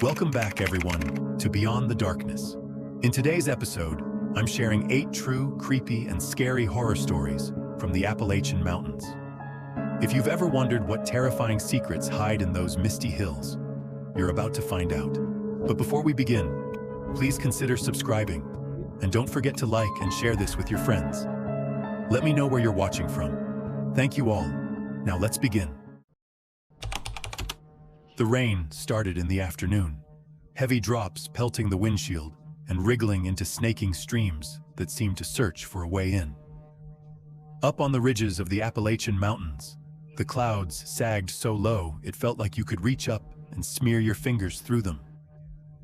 Welcome back, everyone, to Beyond the Darkness. In today's episode, I'm sharing 8 true, creepy, and scary horror stories from the Appalachian Mountains. If you've ever wondered what terrifying secrets hide in those misty hills, you're about to find out. But before we begin, please consider subscribing, and don't forget to like and share this with your friends. Let me know where you're watching from. Thank you all. Now let's begin. The rain started in the afternoon, heavy drops pelting the windshield and wriggling into snaking streams that seemed to search for a way in. Up on the ridges of the Appalachian Mountains, the clouds sagged so low it felt like you could reach up and smear your fingers through them.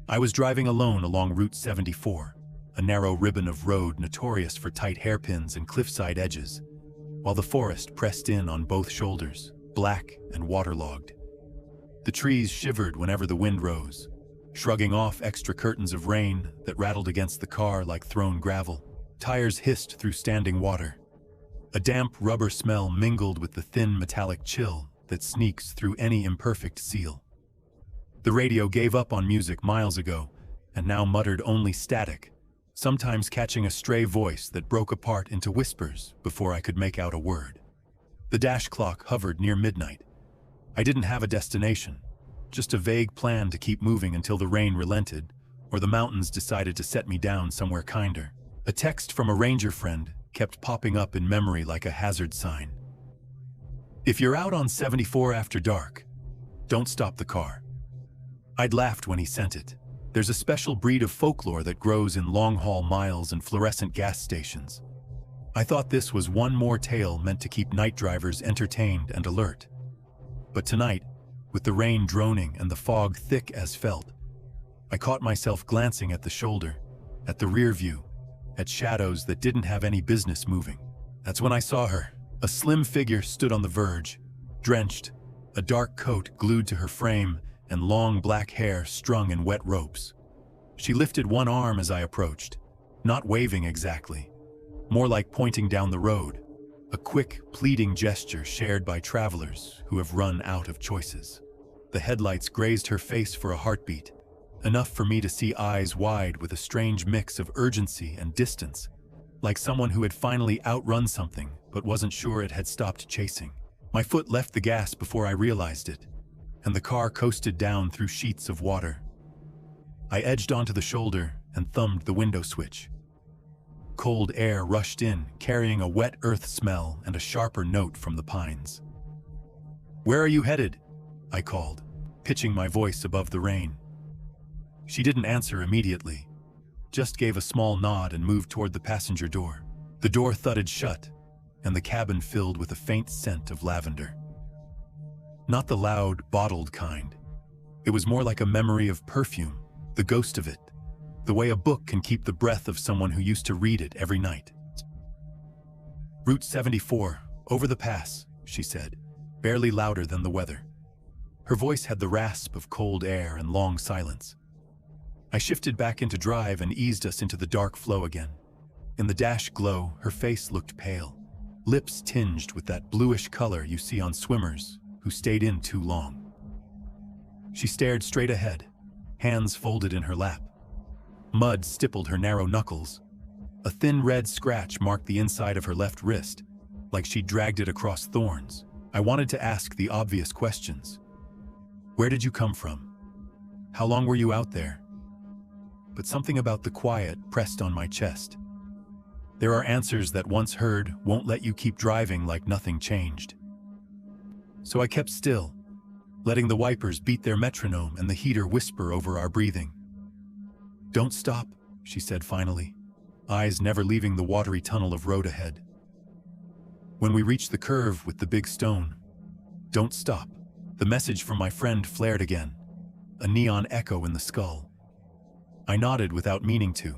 I was driving alone along Route 74, a narrow ribbon of road notorious for tight hairpins and cliffside edges, while the forest pressed in on both shoulders, black and waterlogged. The trees shivered whenever the wind rose, shrugging off extra curtains of rain that rattled against the car like thrown gravel. Tires hissed through standing water. A damp rubber smell mingled with the thin metallic chill that sneaks through any imperfect seal. The radio gave up on music miles ago and now muttered only static, sometimes catching a stray voice that broke apart into whispers before I could make out a word. The dash clock hovered near midnight. I didn't have a destination, just a vague plan to keep moving until the rain relented or the mountains decided to set me down somewhere kinder. A text from a ranger friend kept popping up in memory like a hazard sign. If you're out on 74 after dark, don't stop the car. I'd laughed when he sent it. There's a special breed of folklore that grows in long-haul miles and fluorescent gas stations. I thought this was one more tale meant to keep night drivers entertained and alert. But tonight, with the rain droning and the fog thick as felt, I caught myself glancing at the shoulder, at the rear view, at shadows that didn't have any business moving. That's when I saw her. A slim figure stood on the verge, drenched, a dark coat glued to her frame and long black hair strung in wet ropes. She lifted one arm as I approached, not waving exactly, more like pointing down the road. A quick, pleading gesture shared by travelers who have run out of choices. The headlights grazed her face for a heartbeat, enough for me to see eyes wide with a strange mix of urgency and distance, like someone who had finally outrun something but wasn't sure it had stopped chasing. My foot left the gas before I realized it, and the car coasted down through sheets of water. I edged onto the shoulder and thumbed the window switch. Cold air rushed in, carrying a wet earth smell and a sharper note from the pines. "Where are you headed?" I called, pitching my voice above the rain. She didn't answer immediately, just gave a small nod and moved toward the passenger door. The door thudded shut, and the cabin filled with a faint scent of lavender. Not the loud, bottled kind. It was more like a memory of perfume, the ghost of it. The way a book can keep the breath of someone who used to read it every night. "Route 74, over the pass," she said, barely louder than the weather. Her voice had the rasp of cold air and long silence. I shifted back into drive and eased us into the dark flow again. In the dash glow, her face looked pale, lips tinged with that bluish color you see on swimmers who stayed in too long. She stared straight ahead, hands folded in her lap. Mud stippled her narrow knuckles. A thin red scratch marked the inside of her left wrist, like she'd dragged it across thorns. I wanted to ask the obvious questions. Where did you come from? How long were you out there? But something about the quiet pressed on my chest. There are answers that once heard won't let you keep driving like nothing changed. So I kept still, letting the wipers beat their metronome and the heater whisper over our breathing. "Don't stop," she said finally, eyes never leaving the watery tunnel of road ahead. When we reached the curve with the big stone, "Don't stop," the message from my friend flared again, a neon echo in the skull. I nodded without meaning to.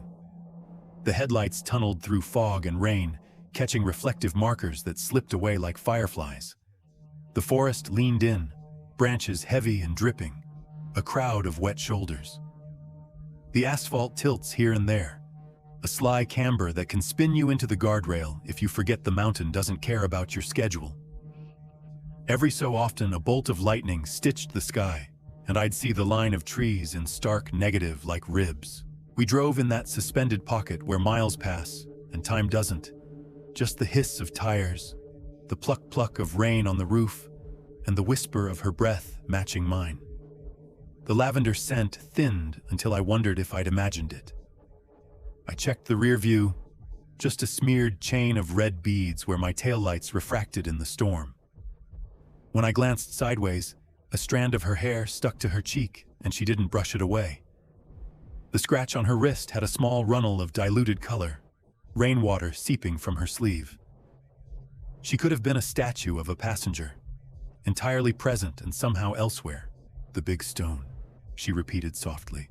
The headlights tunneled through fog and rain, catching reflective markers that slipped away like fireflies. The forest leaned in, branches heavy and dripping, a crowd of wet shoulders. The asphalt tilts here and there, a sly camber that can spin you into the guardrail if you forget the mountain doesn't care about your schedule. Every so often, a bolt of lightning stitched the sky, and I'd see the line of trees in stark negative like ribs. We drove in that suspended pocket where miles pass and time doesn't. Just the hiss of tires, the pluck-pluck of rain on the roof, and the whisper of her breath matching mine. The lavender scent thinned until I wondered if I'd imagined it. I checked the rear view, just a smeared chain of red beads where my taillights refracted in the storm. When I glanced sideways, a strand of her hair stuck to her cheek, and she didn't brush it away. The scratch on her wrist had a small runnel of diluted color, rainwater seeping from her sleeve. She could have been a statue of a passenger, entirely present and somehow elsewhere. The big stone, she repeated softly,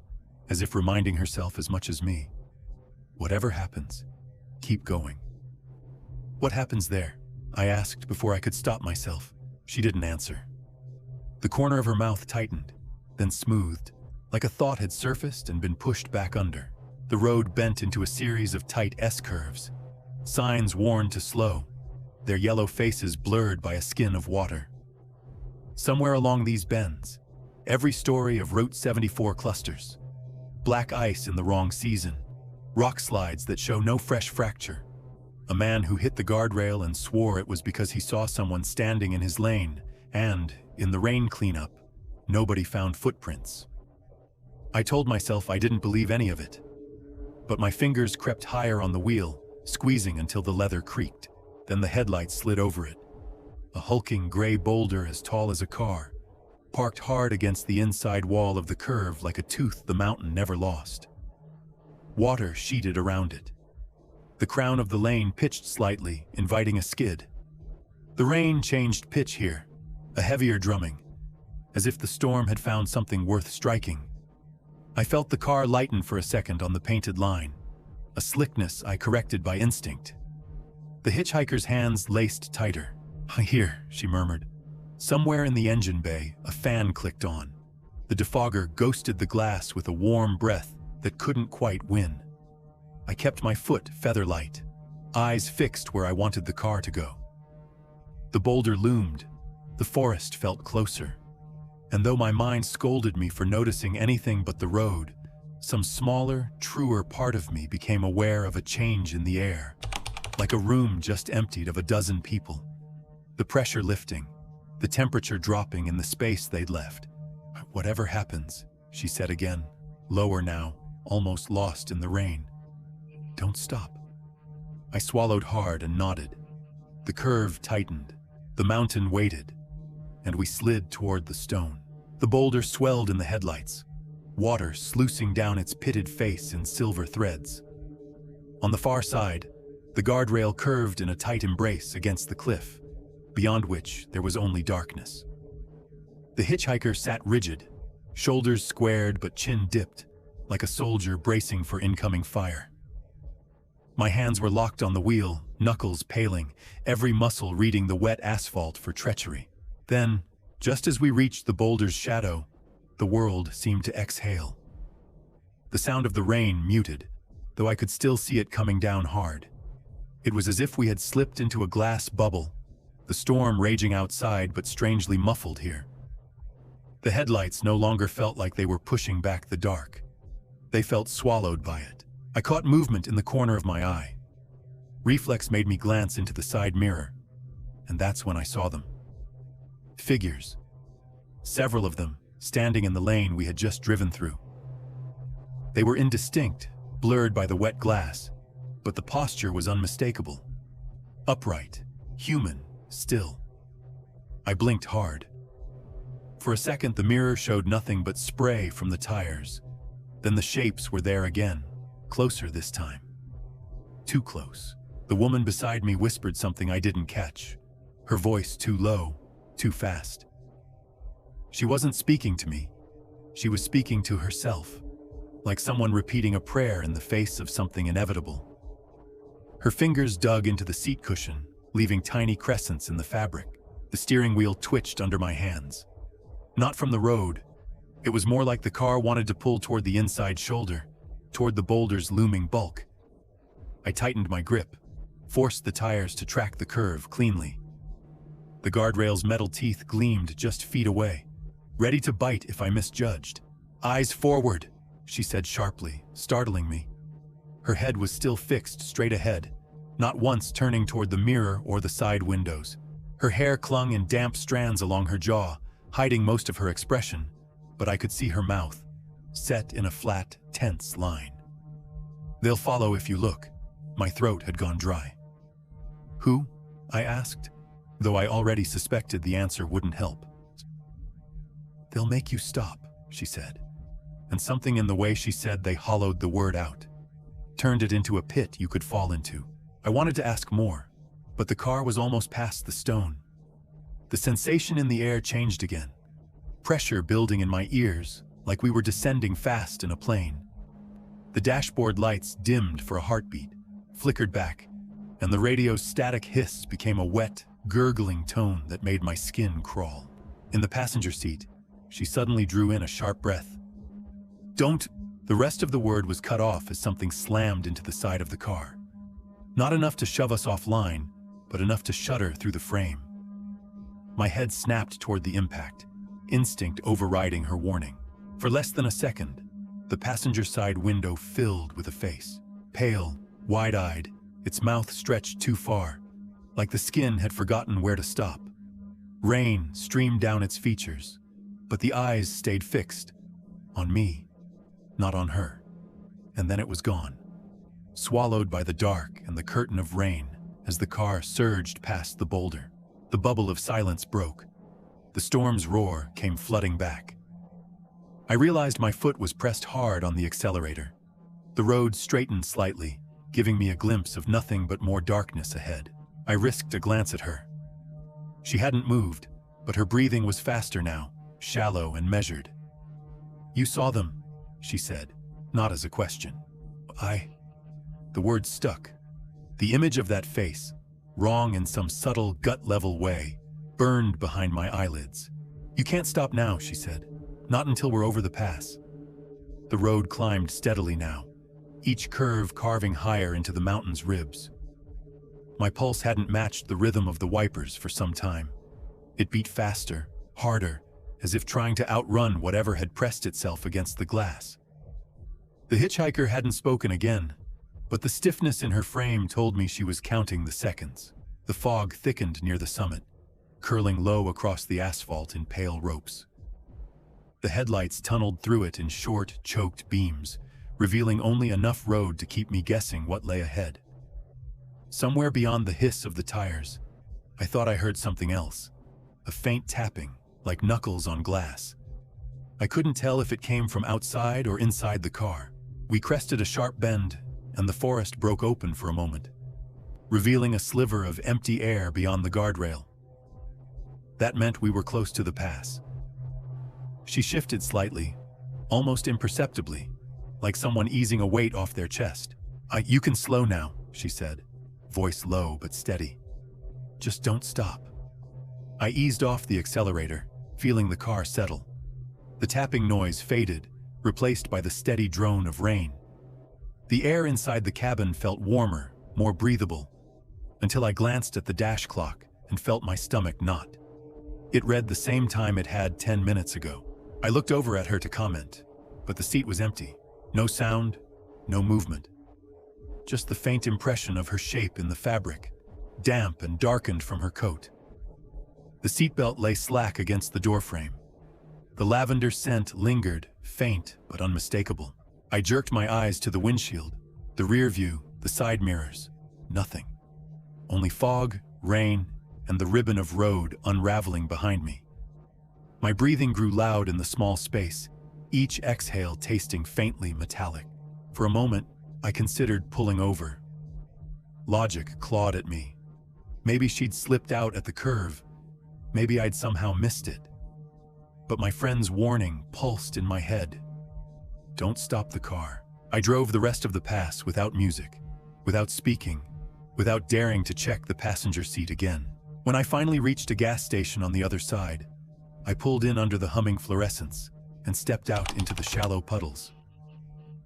as if reminding herself as much as me. Whatever happens, keep going. What happens there? I asked before I could stop myself. She didn't answer. The corner of her mouth tightened, then smoothed, like a thought had surfaced and been pushed back under. The road bent into a series of tight S-curves, signs worn to slow, their yellow faces blurred by a skin of water. Somewhere along these bends, every story of Route 74 clusters. Black ice in the wrong season, rock slides that show no fresh fracture. A man who hit the guardrail and swore it was because he saw someone standing in his lane, and, in the rain cleanup, nobody found footprints. I told myself I didn't believe any of it, but my fingers crept higher on the wheel, squeezing until the leather creaked. Then the headlights slid over it. A hulking gray boulder as tall as a car, parked hard against the inside wall of the curve like a tooth the mountain never lost. Water sheeted around it. The crown of the lane pitched slightly, inviting a skid. The rain changed pitch here, a heavier drumming, as if the storm had found something worth striking. I felt the car lighten for a second on the painted line, a slickness I corrected by instinct. The hitchhiker's hands laced tighter. "I hear," she murmured. Somewhere in the engine bay, a fan clicked on. The defogger ghosted the glass with a warm breath that couldn't quite win. I kept my foot feather-light, eyes fixed where I wanted the car to go. The boulder loomed. The forest felt closer. And though my mind scolded me for noticing anything but the road, some smaller, truer part of me became aware of a change in the air, like a room just emptied of a dozen people. The pressure lifting, the temperature dropping in the space they'd left. "Whatever happens," she said again, lower now, almost lost in the rain. "Don't stop." I swallowed hard and nodded. The curve tightened, the mountain waited, and we slid toward the stone. The boulder swelled in the headlights, water sluicing down its pitted face in silver threads. On the far side, the guardrail curved in a tight embrace against the cliff, beyond which there was only darkness. The hitchhiker sat rigid, shoulders squared but chin dipped, like a soldier bracing for incoming fire. My hands were locked on the wheel, knuckles paling, every muscle reading the wet asphalt for treachery. Then, just as we reached the boulder's shadow, the world seemed to exhale. The sound of the rain muted, though I could still see it coming down hard. It was as if we had slipped into a glass bubble, the storm raging outside but strangely muffled here. The headlights no longer felt like they were pushing back the dark. They felt swallowed by it. I caught movement in the corner of my eye. Reflex made me glance into the side mirror, and that's when I saw them. Figures. Several of them, standing in the lane we had just driven through. They were indistinct, blurred by the wet glass, but the posture was unmistakable. Upright, human, still. I blinked hard. For a second, the mirror showed nothing but spray from the tires. Then the shapes were there again, closer this time. Too close. The woman beside me whispered something I didn't catch, her voice too low, too fast. She wasn't speaking to me. She was speaking to herself, like someone repeating a prayer in the face of something inevitable. Her fingers dug into the seat cushion, leaving tiny crescents in the fabric. The steering wheel twitched under my hands. Not from the road. It was more like the car wanted to pull toward the inside shoulder, toward the boulder's looming bulk. I tightened my grip, forced the tires to track the curve cleanly. The guardrail's metal teeth gleamed just feet away. ready to bite if I misjudged. "Eyes forward," she said sharply, startling me. Her head was still fixed straight ahead, not once turning toward the mirror or the side windows. Her hair clung in damp strands along her jaw, hiding most of her expression, but I could see her mouth, set in a flat, tense line. "They'll follow if you look." My throat had gone dry. "Who?" I asked, though I already suspected the answer wouldn't help. "They'll make you stop," she said, and something in the way she said they hollowed the word out, turned it into a pit you could fall into. I wanted to ask more, but the car was almost past the stone. The sensation in the air changed again, pressure building in my ears like we were descending fast in a plane. The dashboard lights dimmed for a heartbeat, flickered back, and the radio's static hiss became a wet, gurgling tone that made my skin crawl. In the passenger seat, she suddenly drew in a sharp breath. "Don't!" The rest of the word was cut off as something slammed into the side of the car. Not enough to shove us offline, but enough to shudder through the frame. My head snapped toward the impact, instinct overriding her warning. For less than a second, the passenger side window filled with a face. Pale, wide-eyed, its mouth stretched too far, like the skin had forgotten where to stop. Rain streamed down its features, but the eyes stayed fixed. On me, not on her. And then it was gone, swallowed by the dark and the curtain of rain as the car surged past the boulder. The bubble of silence broke. The storm's roar came flooding back. I realized my foot was pressed hard on the accelerator. The road straightened slightly, giving me a glimpse of nothing but more darkness ahead. I risked a glance at her. She hadn't moved, but her breathing was faster now, shallow and measured. "You saw them," she said, not as a question. The word stuck. The image of that face, wrong in some subtle, gut-level way, burned behind my eyelids. "You can't stop now," she said. "Not until we're over the pass." The road climbed steadily now, each curve carving higher into the mountain's ribs. My pulse hadn't matched the rhythm of the wipers for some time. It beat faster, harder, as if trying to outrun whatever had pressed itself against the glass. The hitchhiker hadn't spoken again, but the stiffness in her frame told me she was counting the seconds. The fog thickened near the summit, curling low across the asphalt in pale ropes. The headlights tunneled through it in short, choked beams, revealing only enough road to keep me guessing what lay ahead. Somewhere beyond the hiss of the tires, I thought I heard something else, a faint tapping, like knuckles on glass. I couldn't tell if it came from outside or inside the car. We crested a sharp bend, and the forest broke open for a moment, revealing a sliver of empty air beyond the guardrail. That meant we were close to the pass. She shifted slightly, almost imperceptibly, like someone easing a weight off their chest. "You can slow now," she said, voice low but steady. "Just don't stop." I eased off the accelerator, feeling the car settle. The tapping noise faded, replaced by the steady drone of rain. The air inside the cabin felt warmer, more breathable, until I glanced at the dash clock and felt my stomach knot. It read the same time it had 10 minutes ago. I looked over at her to comment, but the seat was empty. No sound, no movement. Just the faint impression of her shape in the fabric, damp and darkened from her coat. The seatbelt lay slack against the doorframe. The lavender scent lingered, faint but unmistakable. I jerked my eyes to the windshield, the rear view, the side mirrors. Nothing. Only fog, rain, and the ribbon of road unraveling behind me. My breathing grew loud in the small space, each exhale tasting faintly metallic. For a moment, I considered pulling over. Logic clawed at me. Maybe she'd slipped out at the curve. Maybe I'd somehow missed it. But my friend's warning pulsed in my head. Don't stop the car. I drove the rest of the pass without music, without speaking, without daring to check the passenger seat again. When I finally reached a gas station on the other side, I pulled in under the humming fluorescence and stepped out into the shallow puddles.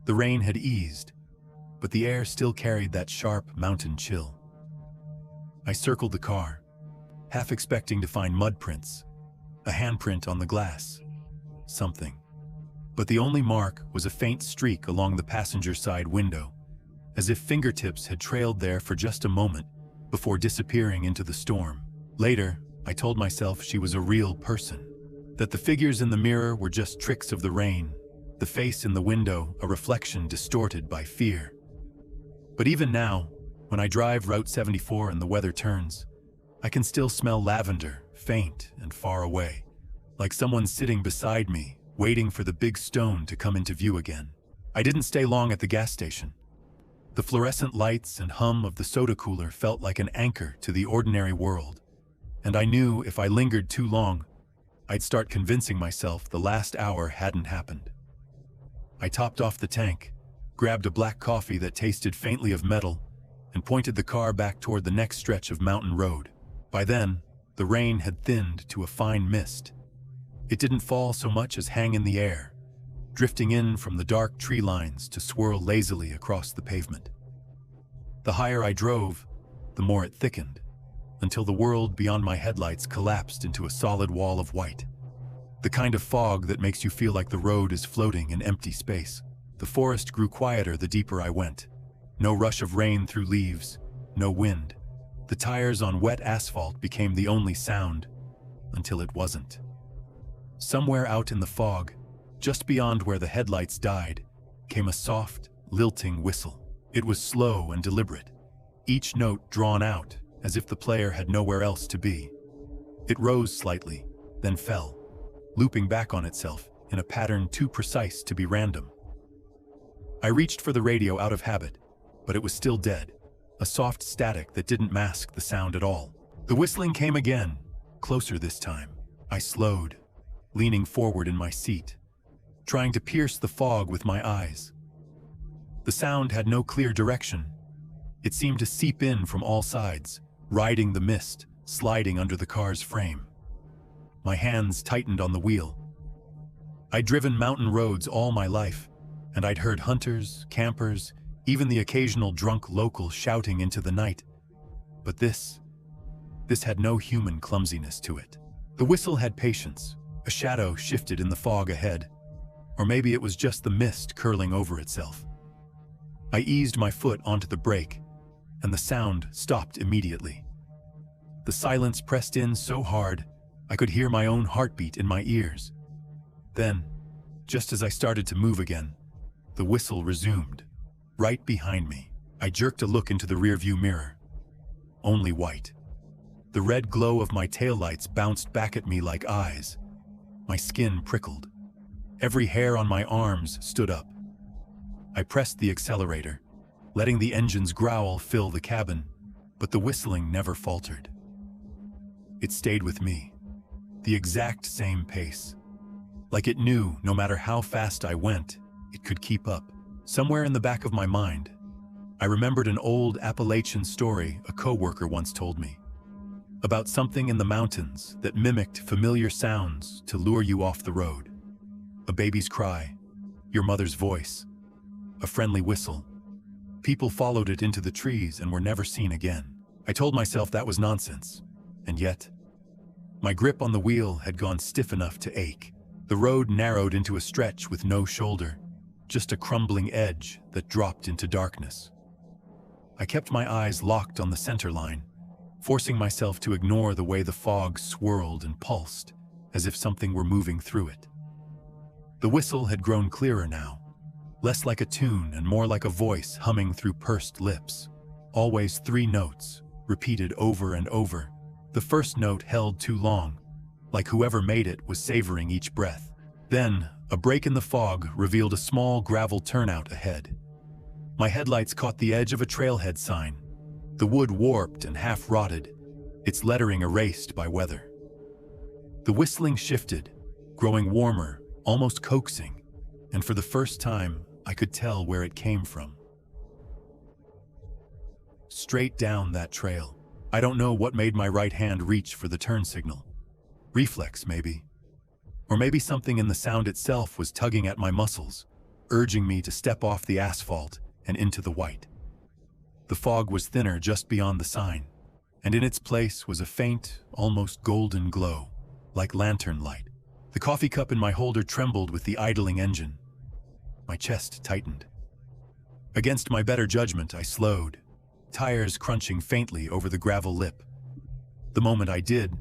The rain had eased, but the air still carried that sharp mountain chill. I circled the car, half expecting to find mud prints, a handprint on the glass, something. But the only mark was a faint streak along the passenger side window, as if fingertips had trailed there for just a moment before disappearing into the storm. Later, I told myself she was a real person, that the figures in the mirror were just tricks of the rain, the face in the window a reflection distorted by fear. But even now, when I drive Route 74 and the weather turns, I can still smell lavender, faint and far away, like someone sitting beside me, waiting for the big stone to come into view again. I didn't stay long at the gas station. The fluorescent lights and hum of the soda cooler felt like an anchor to the ordinary world, and I knew if I lingered too long, I'd start convincing myself the last hour hadn't happened. I topped off the tank, grabbed a black coffee that tasted faintly of metal, and pointed the car back toward the next stretch of mountain road. By then, the rain had thinned to a fine mist. It didn't fall so much as hang in the air, drifting in from the dark tree lines to swirl lazily across the pavement. The higher I drove, the more it thickened, until the world beyond my headlights collapsed into a solid wall of white. The kind of fog that makes you feel like the road is floating in empty space. The forest grew quieter the deeper I went. No rush of rain through leaves, no wind. The tires on wet asphalt became the only sound, until it wasn't. Somewhere out in the fog, just beyond where the headlights died, came a soft, lilting whistle. It was slow and deliberate, each note drawn out as if the player had nowhere else to be. It rose slightly, then fell, looping back on itself in a pattern too precise to be random. I reached for the radio out of habit, but it was still dead, a soft static that didn't mask the sound at all. The whistling came again, closer this time. I slowed, leaning forward in my seat, trying to pierce the fog with my eyes. The sound had no clear direction. It seemed to seep in from all sides, riding the mist, sliding under the car's frame. My hands tightened on the wheel. I'd driven mountain roads all my life, and I'd heard hunters, campers, even the occasional drunk local shouting into the night. But this had no human clumsiness to it. The whistle had patience. A shadow shifted in the fog ahead, or maybe it was just the mist curling over itself. I eased my foot onto the brake, and the sound stopped immediately. The silence pressed in so hard, I could hear my own heartbeat in my ears. Then, just as I started to move again, the whistle resumed. Right behind me, I jerked a look into the rearview mirror. Only white. The red glow of my taillights bounced back at me like eyes. My skin prickled. Every hair on my arms stood up. I pressed the accelerator, letting the engine's growl fill the cabin, but the whistling never faltered. It stayed with me, the exact same pace. Like it knew no matter how fast I went, it could keep up. Somewhere in the back of my mind, I remembered an old Appalachian story a coworker once told me, about something in the mountains that mimicked familiar sounds to lure you off the road. A baby's cry, your mother's voice, a friendly whistle. People followed it into the trees and were never seen again. I told myself that was nonsense, and yet, my grip on the wheel had gone stiff enough to ache. The road narrowed into a stretch with no shoulder, just a crumbling edge that dropped into darkness. I kept my eyes locked on the center line, forcing myself to ignore the way the fog swirled and pulsed, as if something were moving through it. The whistle had grown clearer now, less like a tune and more like a voice humming through pursed lips. Always 3 notes, repeated over and over. The first note held too long, like whoever made it was savoring each breath. Then, a break in the fog revealed a small gravel turnout ahead. My headlights caught the edge of a trailhead sign. The wood warped and half-rotted, its lettering erased by weather. The whistling shifted, growing warmer, almost coaxing, and for the first time, I could tell where it came from. Straight down that trail. I don't know what made my right hand reach for the turn signal. Reflex, maybe. Or maybe something in the sound itself was tugging at my muscles, urging me to step off the asphalt and into the white. The fog was thinner just beyond the sign, and in its place was a faint, almost golden glow, like lantern light. The coffee cup in my holder trembled with the idling engine. My chest tightened. Against my better judgment, I slowed, tires crunching faintly over the gravel lip. The moment I did,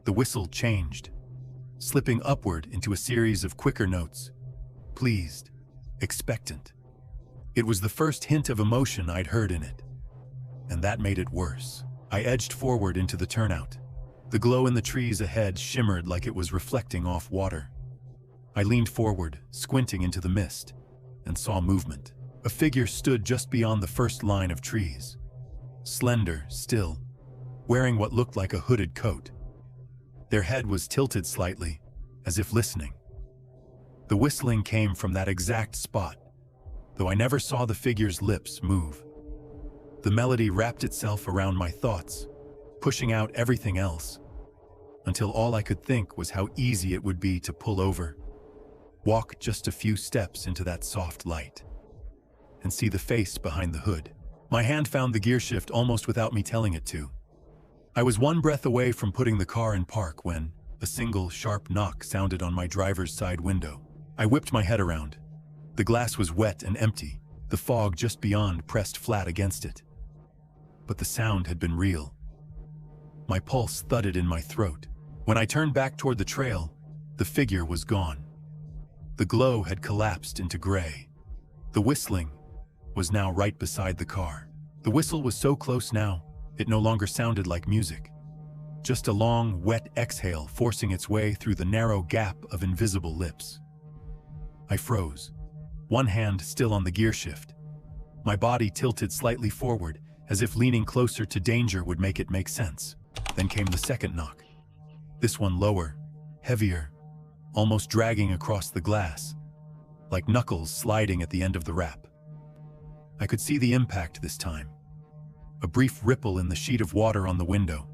the whistle changed, slipping upward into a series of quicker notes, pleased, expectant. It was the first hint of emotion I'd heard in it, and that made it worse. I edged forward into the turnout. The glow in the trees ahead shimmered like it was reflecting off water. I leaned forward, squinting into the mist, and saw movement. A figure stood just beyond the first line of trees, slender, still, wearing what looked like a hooded coat. Their head was tilted slightly, as if listening. The whistling came from that exact spot, though I never saw the figure's lips move. The melody wrapped itself around my thoughts, pushing out everything else, until all I could think was how easy it would be to pull over, walk just a few steps into that soft light, and see the face behind the hood. My hand found the gear shift almost without me telling it to. I was one breath away from putting the car in park when a single sharp knock sounded on my driver's side window. I whipped my head around. The glass was wet and empty, the fog just beyond pressed flat against it. But the sound had been real. My pulse thudded in my throat. When I turned back toward the trail, the figure was gone. The glow had collapsed into gray. The whistling was now right beside the car. The whistle was so close now, it no longer sounded like music. Just a long, wet exhale forcing its way through the narrow gap of invisible lips. I froze, one hand still on the gear shift. My body tilted slightly forward, as if leaning closer to danger would make it make sense. Then came the second knock. This one lower, heavier, almost dragging across the glass, like knuckles sliding at the end of the wrap. I could see the impact this time. A brief ripple in the sheet of water on the window,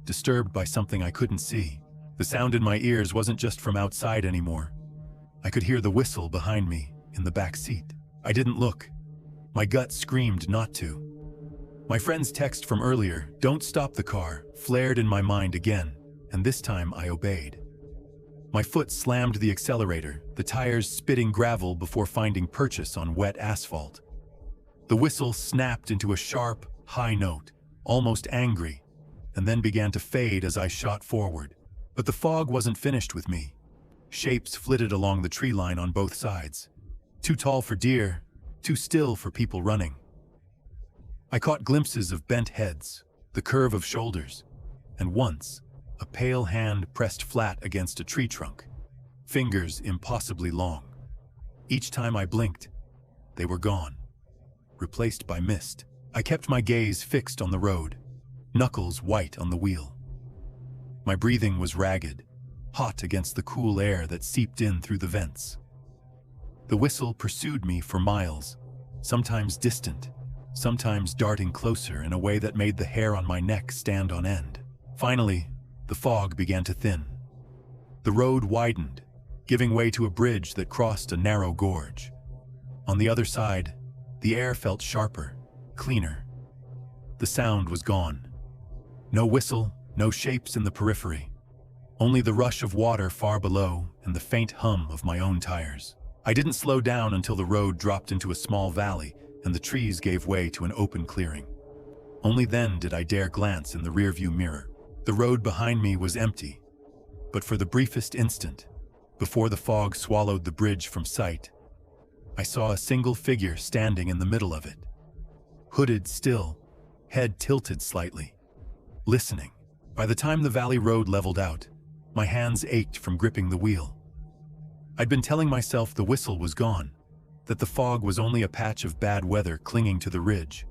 disturbed by something I couldn't see. The sound in my ears wasn't just from outside anymore. I could hear the whistle behind me in the back seat. I didn't look. My gut screamed not to. My friend's text from earlier, "Don't stop the car," flared in my mind again, and this time I obeyed. My foot slammed the accelerator, the tires spitting gravel before finding purchase on wet asphalt. The whistle snapped into a sharp, high note, almost angry, and then began to fade as I shot forward. But the fog wasn't finished with me. Shapes flitted along the tree line on both sides. Too tall for deer, too still for people running. I caught glimpses of bent heads, the curve of shoulders, and once, a pale hand pressed flat against a tree trunk, fingers impossibly long. Each time I blinked, they were gone, replaced by mist. I kept my gaze fixed on the road, knuckles white on the wheel. My breathing was ragged, hot against the cool air that seeped in through the vents. The whistle pursued me for miles, sometimes distant, sometimes darting closer in a way that made the hair on my neck stand on end. Finally, the fog began to thin. The road widened, giving way to a bridge that crossed a narrow gorge. On the other side, the air felt sharper, cleaner. The sound was gone. No whistle, no shapes in the periphery. Only the rush of water far below and the faint hum of my own tires. I didn't slow down until the road dropped into a small valley and the trees gave way to an open clearing. Only then did I dare glance in the rearview mirror. The road behind me was empty, but for the briefest instant, before the fog swallowed the bridge from sight, I saw a single figure standing in the middle of it. Hooded still, head tilted slightly, listening. By the time the valley road leveled out, my hands ached from gripping the wheel. I'd been telling myself the whistle was gone, that the fog was only a patch of bad weather clinging to the ridge.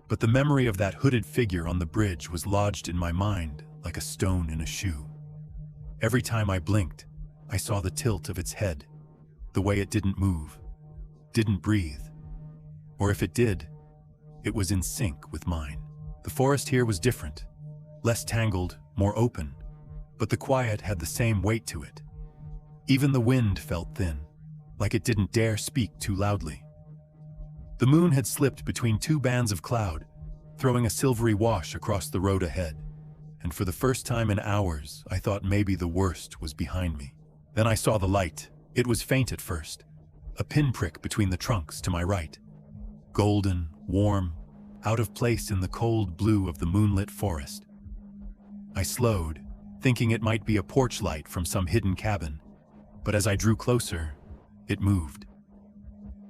But the memory of that hooded figure on the bridge was lodged in my mind like a stone in a shoe. Every time I blinked, I saw the tilt of its head, the way it didn't move, didn't breathe. Or if it did, it was in sync with mine. The forest here was different, less tangled, more open, but the quiet had the same weight to it. Even the wind felt thin, like it didn't dare speak too loudly. The moon had slipped between two bands of cloud, throwing a silvery wash across the road ahead, and for the first time in hours, I thought maybe the worst was behind me. Then I saw the light. It was faint at first, a pinprick between the trunks to my right. Golden, warm, out of place in the cold blue of the moonlit forest. I slowed, thinking it might be a porch light from some hidden cabin, but as I drew closer, it moved.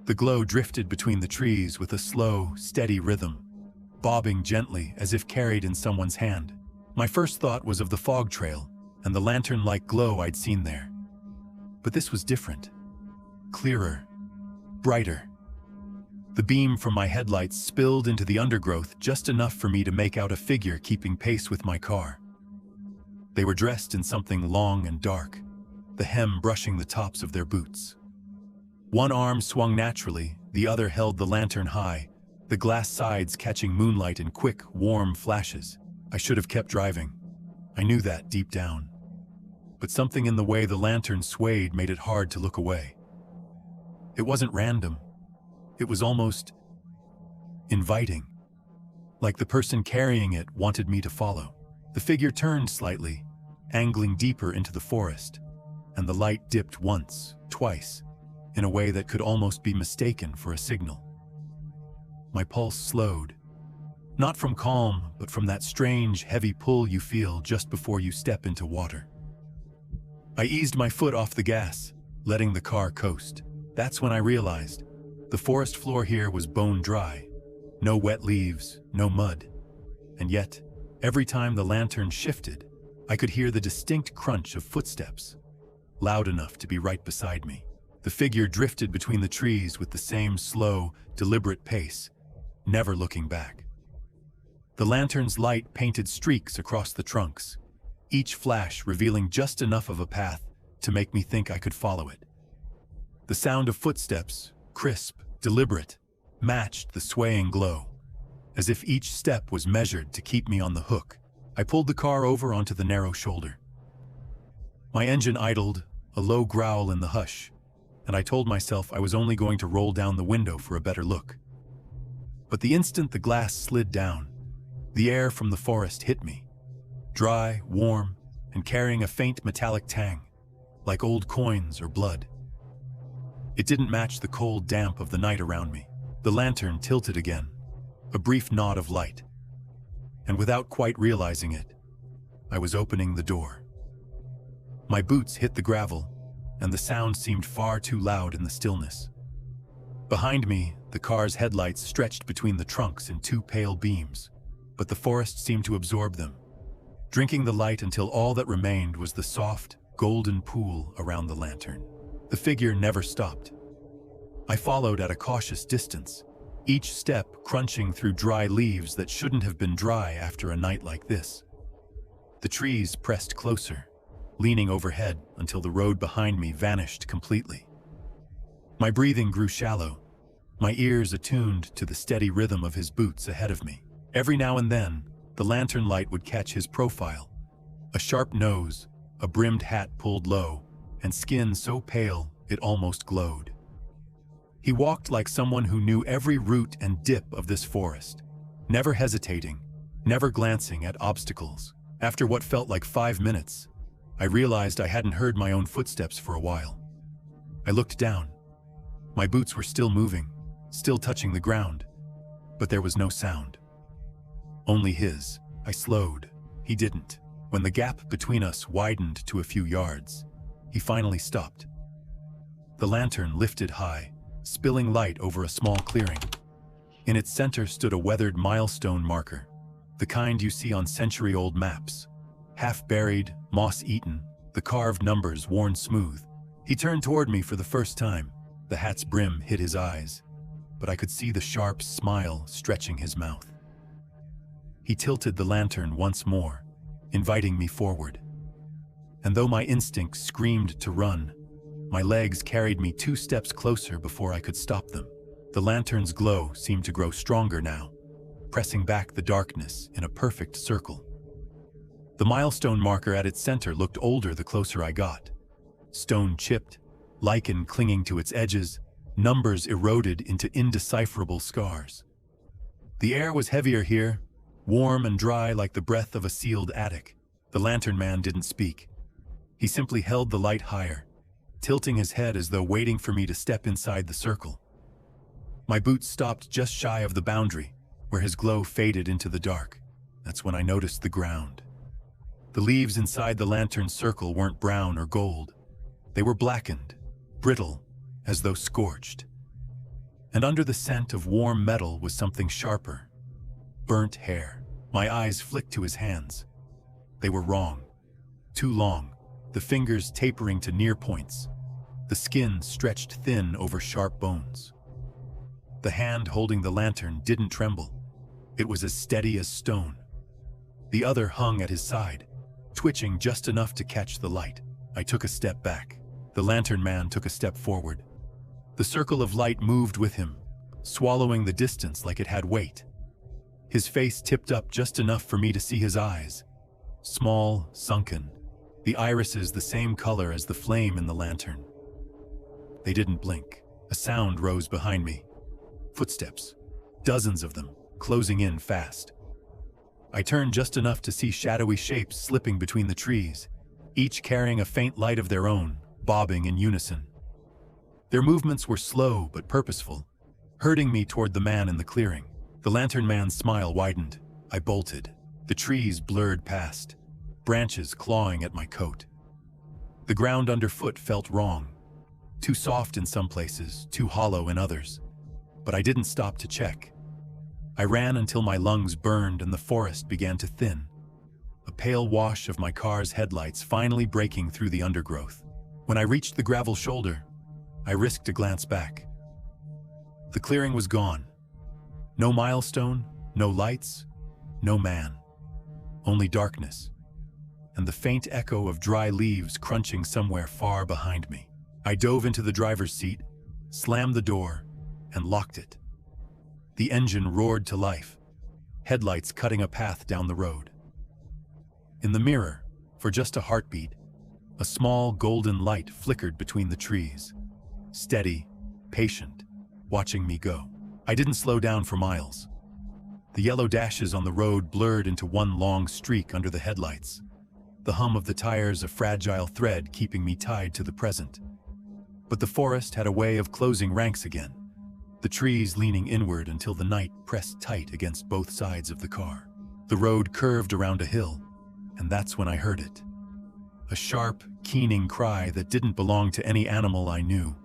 The glow drifted between the trees with a slow, steady rhythm, bobbing gently as if carried in someone's hand. My first thought was of the fog trail and the lantern-like glow I'd seen there. But this was different. Clearer, brighter. The beam from my headlights spilled into the undergrowth just enough for me to make out a figure keeping pace with my car. They were dressed in something long and dark, the hem brushing the tops of their boots. One arm swung naturally, the other held the lantern high, the glass sides catching moonlight in quick, warm flashes. I should have kept driving. I knew that deep down. But something in the way the lantern swayed made it hard to look away. It wasn't random. It was almost inviting, like the person carrying it wanted me to follow. The figure turned slightly, angling deeper into the forest, and the light dipped once, twice, in a way that could almost be mistaken for a signal. My pulse slowed, not from calm, but from that strange, heavy pull you feel just before you step into water. I eased my foot off the gas, letting the car coast. That's when I realized the forest floor here was bone dry, no wet leaves, no mud. And yet, every time the lantern shifted, I could hear the distinct crunch of footsteps, loud enough to be right beside me. The figure drifted between the trees with the same slow, deliberate pace, never looking back. The lantern's light painted streaks across the trunks, each flash revealing just enough of a path to make me think I could follow it. The sound of footsteps, crisp, deliberate, matched the swaying glow, as if each step was measured to keep me on the hook. I pulled the car over onto the narrow shoulder. My engine idled, a low growl in the hush, and I told myself I was only going to roll down the window for a better look. But the instant the glass slid down, the air from the forest hit me, dry, warm, and carrying a faint metallic tang, like old coins or blood. It didn't match the cold damp of the night around me. The lantern tilted again, a brief nod of light. And without quite realizing it, I was opening the door. My boots hit the gravel, and the sound seemed far too loud in the stillness. Behind me, the car's headlights stretched between the trunks in two pale beams, but the forest seemed to absorb them, drinking the light until all that remained was the soft, golden pool around the lantern. The figure never stopped. I followed at a cautious distance, each step crunching through dry leaves that shouldn't have been dry after a night like this. The trees pressed closer, leaning overhead until the road behind me vanished completely. My breathing grew shallow, my ears attuned to the steady rhythm of his boots ahead of me. Every now and then, the lantern light would catch his profile, a sharp nose, a brimmed hat pulled low, and skin so pale it almost glowed. He walked like someone who knew every root and dip of this forest, never hesitating, never glancing at obstacles. After what felt like 5 minutes, I realized I hadn't heard my own footsteps for a while. I looked down. My boots were still moving, still touching the ground, but there was no sound. Only his. I slowed. He didn't. When the gap between us widened to a few yards, he finally stopped. The lantern lifted high, spilling light over a small clearing. In its center stood a weathered milestone marker, the kind you see on century-old maps. Half-buried, moss-eaten, the carved numbers worn smooth. He turned toward me for the first time. The hat's brim hid his eyes, but I could see the sharp smile stretching his mouth. He tilted the lantern once more, inviting me forward. And though my instincts screamed to run, my legs carried me 2 steps closer before I could stop them. The lantern's glow seemed to grow stronger now, pressing back the darkness in a perfect circle. The milestone marker at its center looked older the closer I got. Stone chipped, lichen clinging to its edges, numbers eroded into indecipherable scars. The air was heavier here, warm and dry like the breath of a sealed attic. The lantern man didn't speak. He simply held the light higher, tilting his head as though waiting for me to step inside the circle. My boots stopped just shy of the boundary, where his glow faded into the dark. That's when I noticed the ground. The leaves inside the lantern's circle weren't brown or gold. They were blackened, brittle, as though scorched. And under the scent of warm metal was something sharper. Burnt hair. My eyes flicked to his hands. They were wrong. Too long, the fingers tapering to near points. The skin stretched thin over sharp bones. The hand holding the lantern didn't tremble. It was as steady as stone. The other hung at his side, twitching just enough to catch the light. I took a step back. The lantern man took a step forward. The circle of light moved with him, swallowing the distance like it had weight. His face tipped up just enough for me to see his eyes. Small, sunken, the irises the same color as the flame in the lantern. They didn't blink. A sound rose behind me. Footsteps. Dozens of them, closing in fast. I turned just enough to see shadowy shapes slipping between the trees, each carrying a faint light of their own, bobbing in unison. Their movements were slow but purposeful, herding me toward the man in the clearing. The lantern man's smile widened. I bolted. The trees blurred past, branches clawing at my coat. The ground underfoot felt wrong. Too soft in some places, too hollow in others. But I didn't stop to check. I ran until my lungs burned and the forest began to thin. A pale wash of my car's headlights finally breaking through the undergrowth. When I reached the gravel shoulder, I risked a glance back. The clearing was gone. No milestone, no lights, no man. Only darkness, and the faint echo of dry leaves crunching somewhere far behind me. I dove into the driver's seat, slammed the door, and locked it. The engine roared to life, headlights cutting a path down the road. In the mirror, for just a heartbeat, a small golden light flickered between the trees. Steady, patient, watching me go. I didn't slow down for miles. The yellow dashes on the road blurred into one long streak under the headlights. The hum of the tires a fragile thread keeping me tied to the present. But the forest had a way of closing ranks again, the trees leaning inward until the night pressed tight against both sides of the car. The road curved around a hill, and that's when I heard it. A sharp, keening cry that didn't belong to any animal I knew.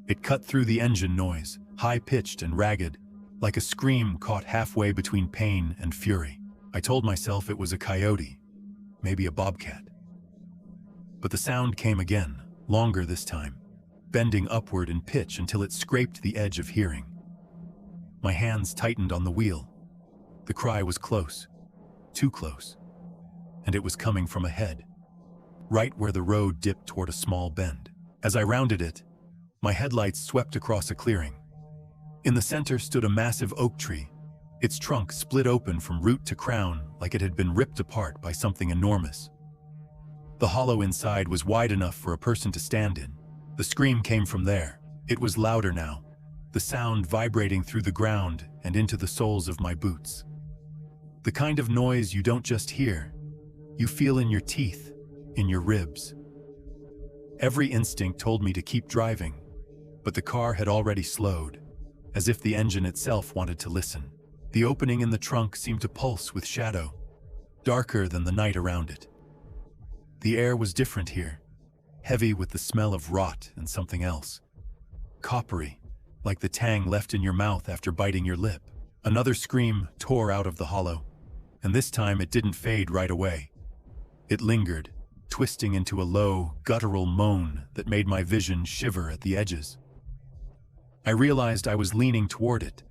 It cut through the engine noise, high-pitched and ragged, like a scream caught halfway between pain and fury. I told myself it was a coyote, maybe a bobcat. But the sound came again, longer this time, bending upward in pitch until it scraped the edge of hearing. My hands tightened on the wheel. The cry was close, too close, and it was coming from ahead, right where the road dipped toward a small bend. As I rounded it, my headlights swept across a clearing. In the center stood a massive oak tree, its trunk split open from root to crown like it had been ripped apart by something enormous. The hollow inside was wide enough for a person to stand in. The scream came from there. It was louder now, the sound vibrating through the ground and into the soles of my boots. The kind of noise you don't just hear, you feel in your teeth, in your ribs. Every instinct told me to keep driving, but the car had already slowed, as if the engine itself wanted to listen. The opening in the trunk seemed to pulse with shadow, darker than the night around it. The air was different here, heavy with the smell of rot and something else. Coppery, like the tang left in your mouth after biting your lip. Another scream tore out of the hollow, and this time it didn't fade right away. It lingered, twisting into a low, guttural moan that made my vision shiver at the edges. I realized I was leaning toward it,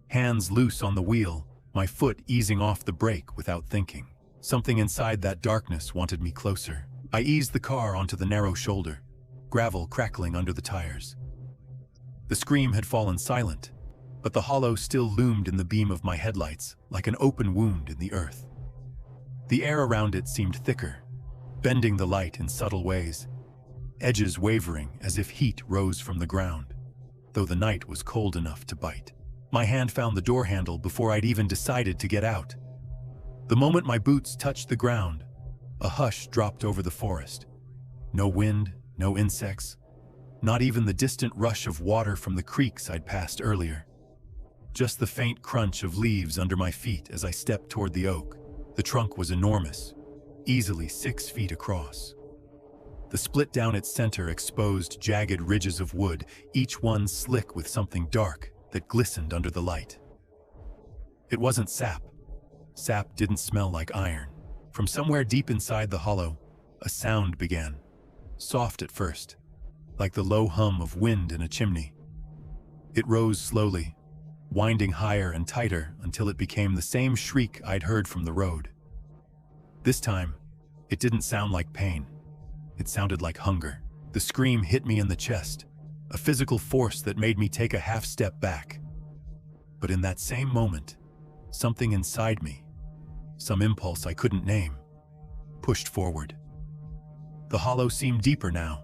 hands loose on the wheel, my foot easing off the brake without thinking. Something inside that darkness wanted me closer. I eased the car onto the narrow shoulder, gravel crackling under the tires. The scream had fallen silent, but the hollow still loomed in the beam of my headlights like an open wound in the earth. The air around it seemed thicker, bending the light in subtle ways, edges wavering as if heat rose from the ground, though the night was cold enough to bite. My hand found the door handle before I'd even decided to get out. The moment my boots touched the ground, a hush dropped over the forest. No wind, no insects, not even the distant rush of water from the creeks I'd passed earlier. Just the faint crunch of leaves under my feet as I stepped toward the oak. The trunk was enormous, easily 6 feet across. The split down its center exposed jagged ridges of wood, each one slick with something dark that glistened under the light. It wasn't sap. Sap didn't smell like iron. From somewhere deep inside the hollow, a sound began, soft at first, like the low hum of wind in a chimney. It rose slowly, winding higher and tighter until it became the same shriek I'd heard from the road. This time, it didn't sound like pain. It sounded like hunger. The scream hit me in the chest, a physical force that made me take a half step back. But in that same moment, something inside me, some impulse I couldn't name, pushed forward. The hollow seemed deeper now,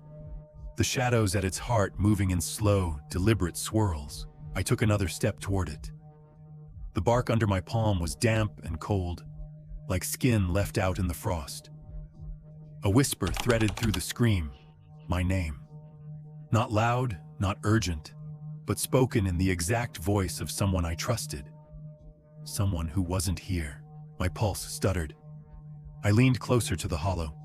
the shadows at its heart moving in slow, deliberate swirls. I took another step toward it. The bark under my palm was damp and cold, like skin left out in the frost. A whisper threaded through the scream, my name. Not loud, not urgent, but spoken in the exact voice of someone I trusted. Someone who wasn't here. My pulse stuttered. I leaned closer to the hollow,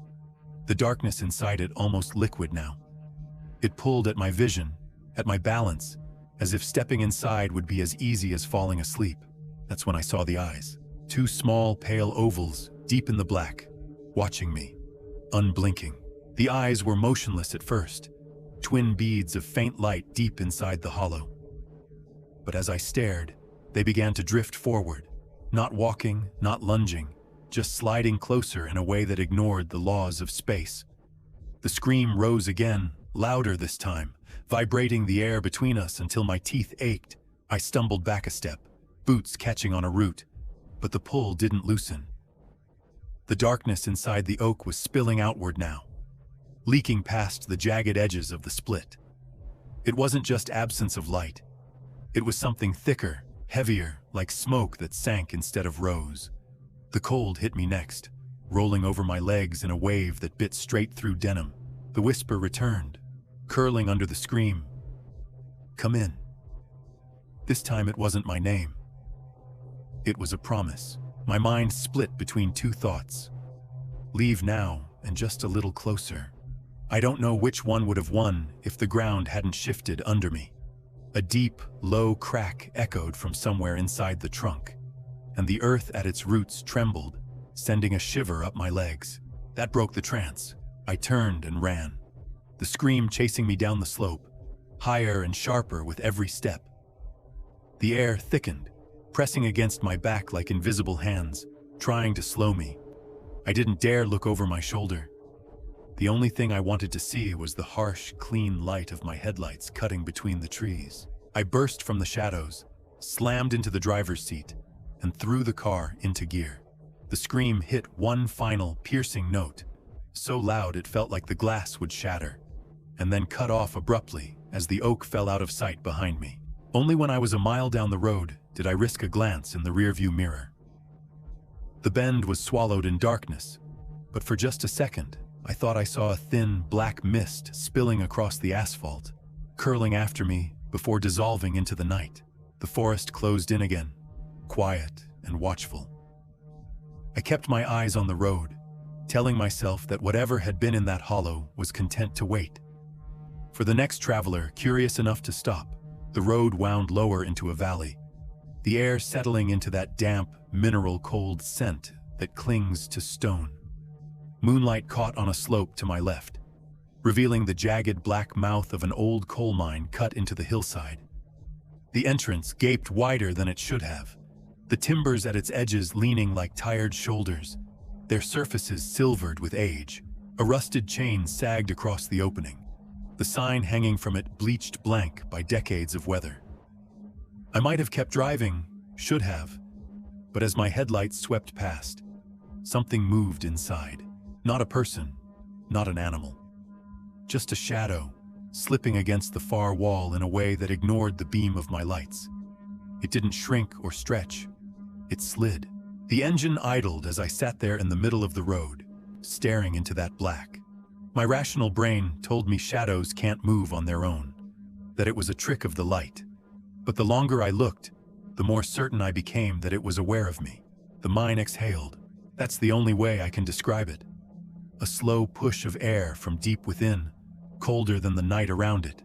the darkness inside it almost liquid now. It pulled at my vision, at my balance, as if stepping inside would be as easy as falling asleep. That's when I saw the eyes. 2 small, pale ovals, deep in the black, watching me, unblinking. The eyes were motionless at first, twin beads of faint light deep inside the hollow. But as I stared, they began to drift forward, not walking, not lunging, just sliding closer in a way that ignored the laws of space. The scream rose again, louder this time, vibrating the air between us until my teeth ached. I stumbled back a step, boots catching on a root, but the pull didn't loosen. The darkness inside the oak was spilling outward now, leaking past the jagged edges of the split. It wasn't just absence of light. It was something thicker, heavier, like smoke that sank instead of rose. The cold hit me next, rolling over my legs in a wave that bit straight through denim. The whisper returned, curling under the scream. Come in. This time it wasn't my name. It was a promise. My mind split between 2 thoughts. Leave now and just a little closer. I don't know which one would have won if the ground hadn't shifted under me. A deep, low crack echoed from somewhere inside the trunk, and the earth at its roots trembled, sending a shiver up my legs. That broke the trance. I turned and ran, the scream chasing me down the slope, higher and sharper with every step. The air thickened, pressing against my back like invisible hands, trying to slow me. I didn't dare look over my shoulder. The only thing I wanted to see was the harsh, clean light of my headlights cutting between the trees. I burst from the shadows, slammed into the driver's seat, and threw the car into gear. The scream hit one final, piercing note, so loud it felt like the glass would shatter, and then cut off abruptly as the oak fell out of sight behind me. Only when I was a mile down the road did I risk a glance in the rearview mirror. The bend was swallowed in darkness, but for just a second, I thought I saw a thin, black mist spilling across the asphalt, curling after me before dissolving into the night. The forest closed in again, quiet and watchful. I kept my eyes on the road, telling myself that whatever had been in that hollow was content to wait. For the next traveler curious enough to stop, the road wound lower into a valley, the air settling into that damp, mineral-cold scent that clings to stone. Moonlight caught on a slope to my left, revealing the jagged black mouth of an old coal mine cut into the hillside. The entrance gaped wider than it should have, the timbers at its edges leaning like tired shoulders, their surfaces silvered with age. A rusted chain sagged across the opening, the sign hanging from it bleached blank by decades of weather. I might have kept driving, should have, but as my headlights swept past, something moved inside. Not a person, not an animal. Just a shadow, slipping against the far wall in a way that ignored the beam of my lights. It didn't shrink or stretch. It slid. The engine idled as I sat there in the middle of the road, staring into that black. My rational brain told me shadows can't move on their own, that it was a trick of the light. But the longer I looked, the more certain I became that it was aware of me. The mine exhaled. That's the only way I can describe it. A slow push of air from deep within, colder than the night around it,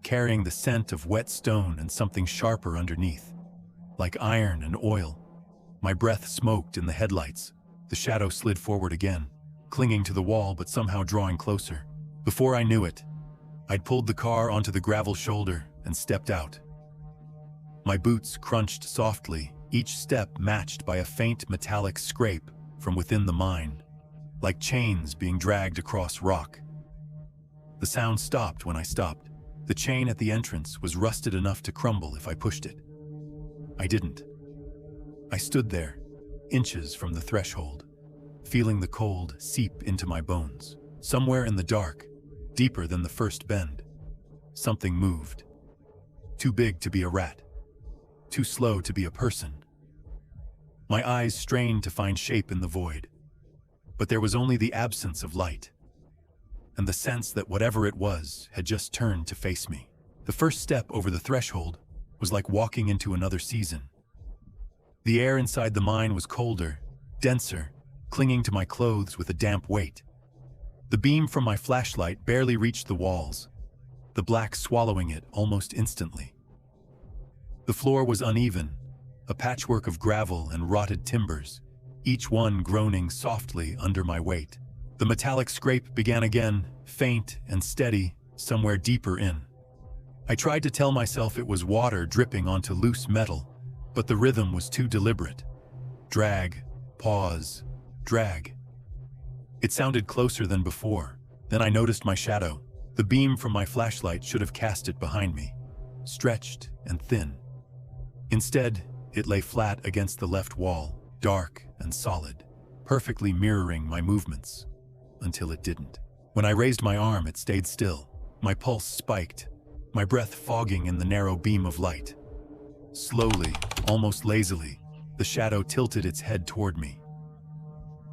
carrying the scent of wet stone and something sharper underneath, like iron and oil. My breath smoked in the headlights. The shadow slid forward again, clinging to the wall but somehow drawing closer. Before I knew it, I'd pulled the car onto the gravel shoulder and stepped out. My boots crunched softly, each step matched by a faint metallic scrape from within the mine, like chains being dragged across rock. The sound stopped when I stopped. The chain at the entrance was rusted enough to crumble if I pushed it. I didn't. I stood there, inches from the threshold, feeling the cold seep into my bones. Somewhere in the dark, deeper than the first bend, something moved. Too big to be a rat. Too slow to be a person. My eyes strained to find shape in the void, but there was only the absence of light, and the sense that whatever it was had just turned to face me. The first step over the threshold was like walking into another season. The air inside the mine was colder, denser, clinging to my clothes with a damp weight. The beam from my flashlight barely reached the walls, the black swallowing it almost instantly. The floor was uneven, a patchwork of gravel and rotted timbers, each one groaning softly under my weight. The metallic scrape began again, faint and steady, somewhere deeper in. I tried to tell myself it was water dripping onto loose metal, but the rhythm was too deliberate. Drag, pause, drag. It sounded closer than before. Then I noticed my shadow. The beam from my flashlight should have cast it behind me, stretched and thin. Instead, it lay flat against the left wall, dark and solid, perfectly mirroring my movements, until it didn't. When I raised my arm, it stayed still. My pulse spiked, my breath fogging in the narrow beam of light. Slowly, almost lazily, the shadow tilted its head toward me.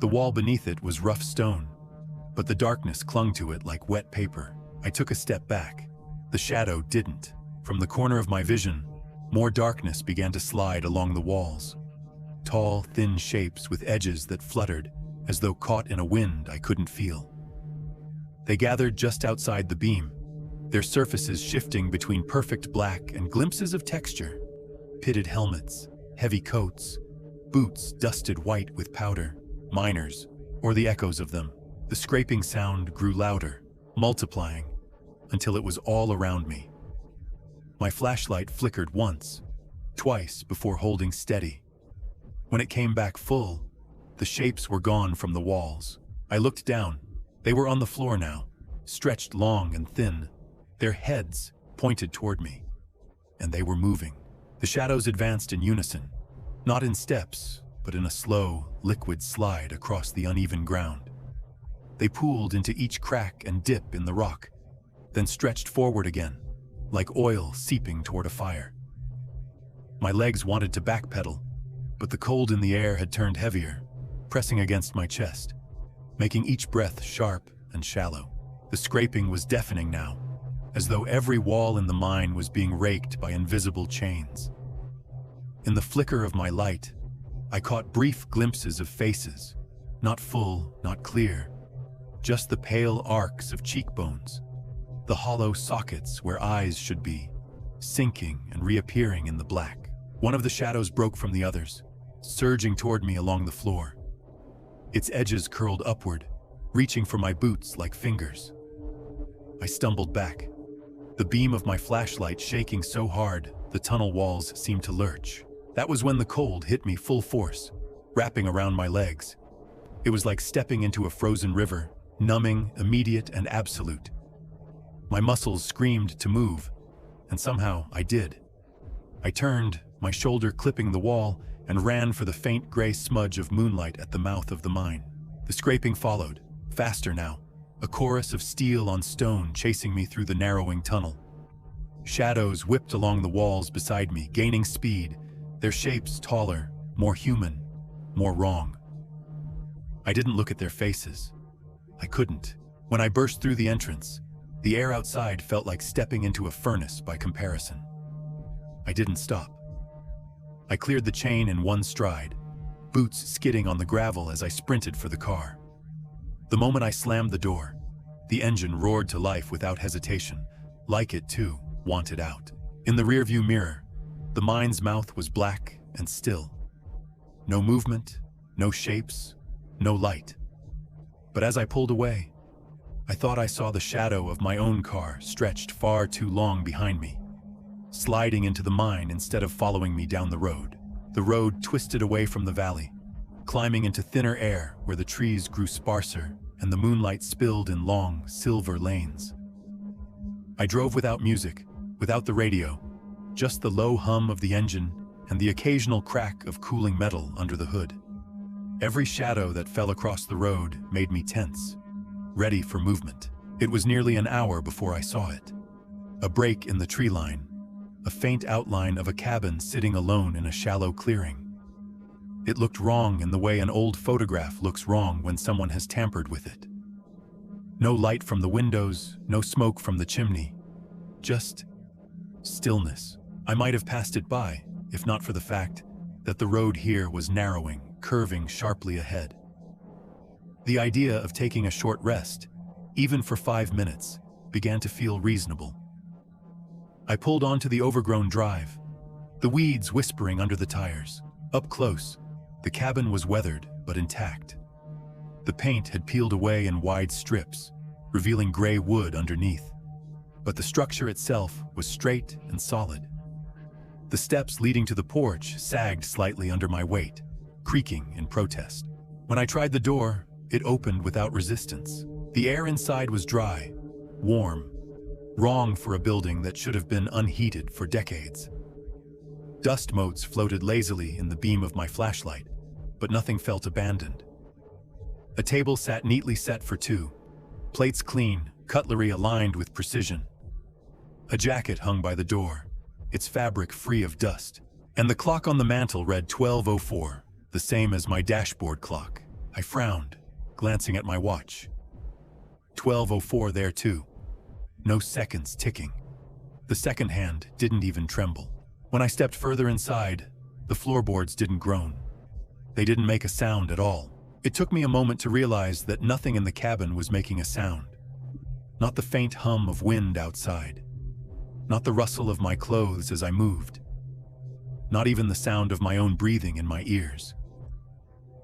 The wall beneath it was rough stone, but the darkness clung to it like wet paper. I took a step back. The shadow didn't. From the corner of my vision, more darkness began to slide along the walls. Tall, thin shapes with edges that fluttered, as though caught in a wind I couldn't feel. They gathered just outside the beam, their surfaces shifting between perfect black and glimpses of texture. Pitted helmets, heavy coats, boots dusted white with powder, miners, or the echoes of them. The scraping sound grew louder, multiplying, until it was all around me. My flashlight flickered once, twice before holding steady. When it came back full, the shapes were gone from the walls. I looked down. They were on the floor now, stretched long and thin, their heads pointed toward me, and they were moving. The shadows advanced in unison, not in steps, but in a slow, liquid slide across the uneven ground. They pooled into each crack and dip in the rock, then stretched forward again, like oil seeping toward a fire. My legs wanted to backpedal, but the cold in the air had turned heavier, pressing against my chest, making each breath sharp and shallow. The scraping was deafening now, as though every wall in the mine was being raked by invisible chains. In the flicker of my light, I caught brief glimpses of faces, not full, not clear, just the pale arcs of cheekbones, the hollow sockets where eyes should be, sinking and reappearing in the black. One of the shadows broke from the others, surging toward me along the floor. Its edges curled upward, reaching for my boots like fingers. I stumbled back, the beam of my flashlight shaking so hard the tunnel walls seemed to lurch. That was when the cold hit me full force, wrapping around my legs. It was like stepping into a frozen river, numbing, immediate, and absolute. My muscles screamed to move, and somehow I did. I turned, my shoulder clipping the wall, and ran for the faint gray smudge of moonlight at the mouth of the mine. The scraping followed, faster now, a chorus of steel on stone chasing me through the narrowing tunnel. Shadows whipped along the walls beside me, gaining speed, their shapes taller, more human, more wrong. I didn't look at their faces. I couldn't. When I burst through the entrance, the air outside felt like stepping into a furnace by comparison. I didn't stop. I cleared the chain in one stride, boots skidding on the gravel as I sprinted for the car. The moment I slammed the door, the engine roared to life without hesitation, like it too wanted out. In the rearview mirror, the mine's mouth was black and still. No movement, no shapes, no light. But as I pulled away, I thought I saw the shadow of my own car stretched far too long behind me, sliding into the mine instead of following me down the road. The road twisted away from the valley, climbing into thinner air where the trees grew sparser and the moonlight spilled in long, silver lanes. I drove without music, without the radio, just the low hum of the engine and the occasional crack of cooling metal under the hood. Every shadow that fell across the road made me tense, ready for movement. It was nearly an hour before I saw it. A break in the tree line, a faint outline of a cabin sitting alone in a shallow clearing. It looked wrong in the way an old photograph looks wrong when someone has tampered with it. No light from the windows, no smoke from the chimney, just stillness. I might have passed it by, if not for the fact that the road here was narrowing, curving sharply ahead. The idea of taking a short rest, even for 5 minutes, began to feel reasonable. I pulled onto the overgrown drive, the weeds whispering under the tires. Up close, the cabin was weathered but intact. The paint had peeled away in wide strips, revealing gray wood underneath, but the structure itself was straight and solid. The steps leading to the porch sagged slightly under my weight, creaking in protest. When I tried the door, it opened without resistance. The air inside was dry, warm, wrong for a building that should have been unheated for decades. Dust motes floated lazily in the beam of my flashlight, but nothing felt abandoned. A table sat neatly set for two, plates clean, cutlery aligned with precision. A jacket hung by the door, its fabric free of dust, and the clock on the mantel read 12:04, the same as my dashboard clock. I frowned, glancing at my watch. 12:04 there too. No seconds ticking. The second hand didn't even tremble. When I stepped further inside, the floorboards didn't groan. They didn't make a sound at all. It took me a moment to realize that nothing in the cabin was making a sound. Not the faint hum of wind outside. Not the rustle of my clothes as I moved. Not even the sound of my own breathing in my ears.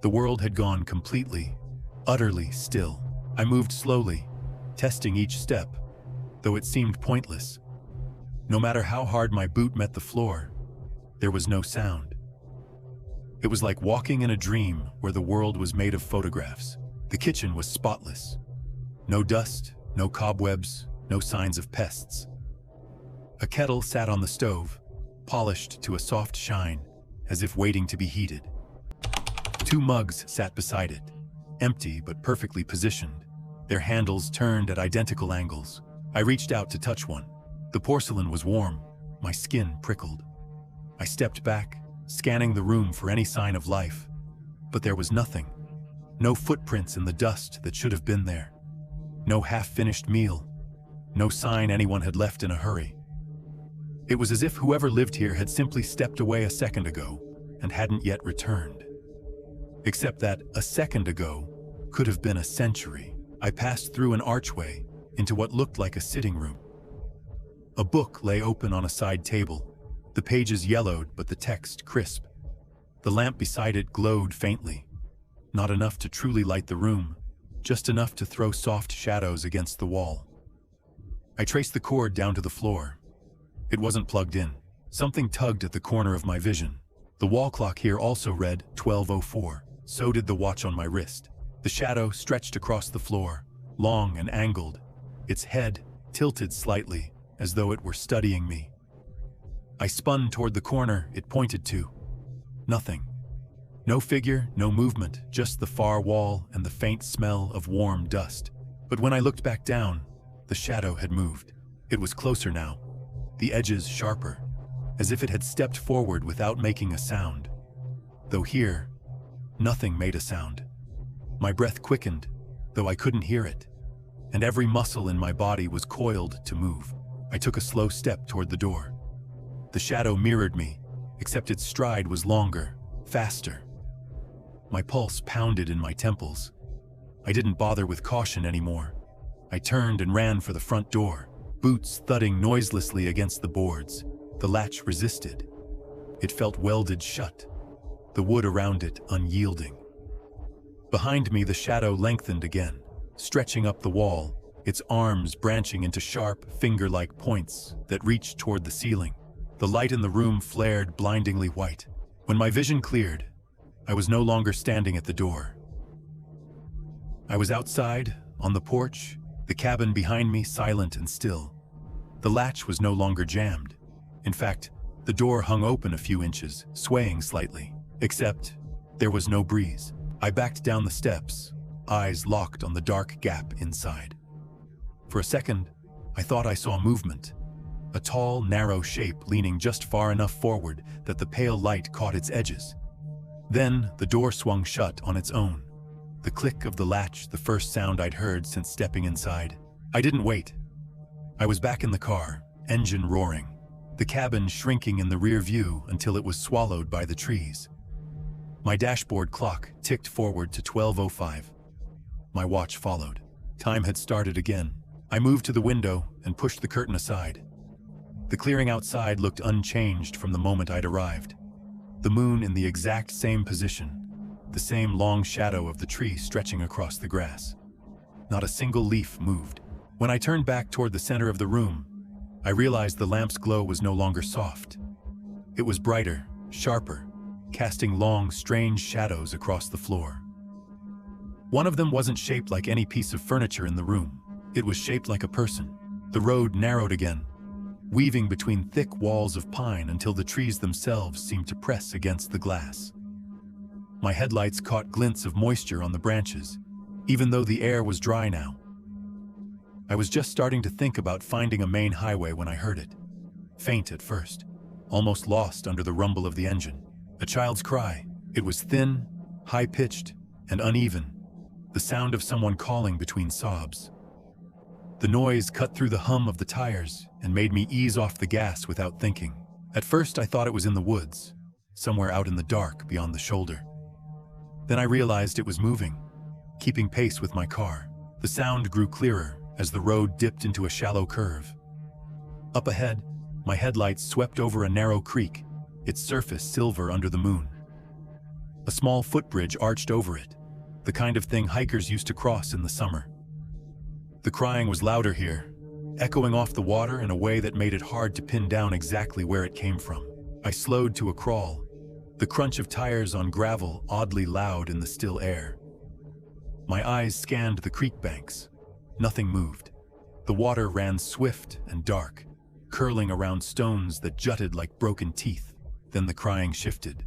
The world had gone completely, utterly still. I moved slowly, testing each step, though it seemed pointless. No matter how hard my boot met the floor, there was no sound. It was like walking in a dream where the world was made of photographs. The kitchen was spotless. No dust, no cobwebs, no signs of pests. A kettle sat on the stove, polished to a soft shine, as if waiting to be heated. 2 mugs sat beside it, empty but perfectly positioned, their handles turned at identical angles. I reached out to touch one. The porcelain was warm, my skin prickled. I stepped back, scanning the room for any sign of life, but there was nothing. No footprints in the dust that should have been there. No half-finished meal. No sign anyone had left in a hurry. It was as if whoever lived here had simply stepped away a second ago and hadn't yet returned. Except that a second ago could have been a century. I passed through an archway into what looked like a sitting room. A book lay open on a side table, the pages yellowed but the text crisp. The lamp beside it glowed faintly, not enough to truly light the room, just enough to throw soft shadows against the wall. I traced the cord down to the floor. It wasn't plugged in. Something tugged at the corner of my vision. The wall clock here also read 12:04. So did the watch on my wrist. The shadow stretched across the floor, long and angled, its head tilted slightly, as though it were studying me. I spun toward the corner it pointed to. Nothing. No figure, no movement, just the far wall and the faint smell of warm dust. But when I looked back down, the shadow had moved. It was closer now, the edges sharper, as if it had stepped forward without making a sound. Though here, nothing made a sound. My breath quickened, though I couldn't hear it, and every muscle in my body was coiled to move. I took a slow step toward the door. The shadow mirrored me, except its stride was longer, faster. My pulse pounded in my temples. I didn't bother with caution anymore. I turned and ran for the front door, boots thudding noiselessly against the boards. The latch resisted. It felt welded shut, the wood around it unyielding. Behind me, the shadow lengthened again, stretching up the wall, its arms branching into sharp, finger-like points that reached toward the ceiling. The light in the room flared blindingly white. When my vision cleared, I was no longer standing at the door. I was outside, on the porch, the cabin behind me silent and still. The latch was no longer jammed. In fact, the door hung open a few inches, swaying slightly. Except, there was no breeze. I backed down the steps, eyes locked on the dark gap inside. For a second, I thought I saw movement. A tall, narrow shape leaning just far enough forward that the pale light caught its edges. Then, the door swung shut on its own. The click of the latch, the first sound I'd heard since stepping inside. I didn't wait. I was back in the car, engine roaring, the cabin shrinking in the rear view until it was swallowed by the trees. My dashboard clock ticked forward to 12:05. My watch followed. Time had started again. I moved to the window and pushed the curtain aside. The clearing outside looked unchanged from the moment I'd arrived. The moon in the exact same position, the same long shadow of the tree stretching across the grass. Not a single leaf moved. When I turned back toward the center of the room, I realized the lamp's glow was no longer soft. It was brighter, sharper, casting long, strange shadows across the floor. One of them wasn't shaped like any piece of furniture in the room. It was shaped like a person. The road narrowed again, weaving between thick walls of pine until the trees themselves seemed to press against the glass. My headlights caught glints of moisture on the branches, even though the air was dry now. I was just starting to think about finding a main highway when I heard it. Faint at first, almost lost under the rumble of the engine. A child's cry. It was thin, high-pitched, and uneven, the sound of someone calling between sobs. The noise cut through the hum of the tires and made me ease off the gas without thinking. At first, I thought it was in the woods, somewhere out in the dark beyond the shoulder. Then I realized it was moving, keeping pace with my car. The sound grew clearer as the road dipped into a shallow curve. Up ahead, my headlights swept over a narrow creek, its surface silver under the moon. A small footbridge arched over it, the kind of thing hikers used to cross in the summer. The crying was louder here, echoing off the water in a way that made it hard to pin down exactly where it came from. I slowed to a crawl, the crunch of tires on gravel oddly loud in the still air. My eyes scanned the creek banks. Nothing moved. The water ran swift and dark, curling around stones that jutted like broken teeth. Then the crying shifted.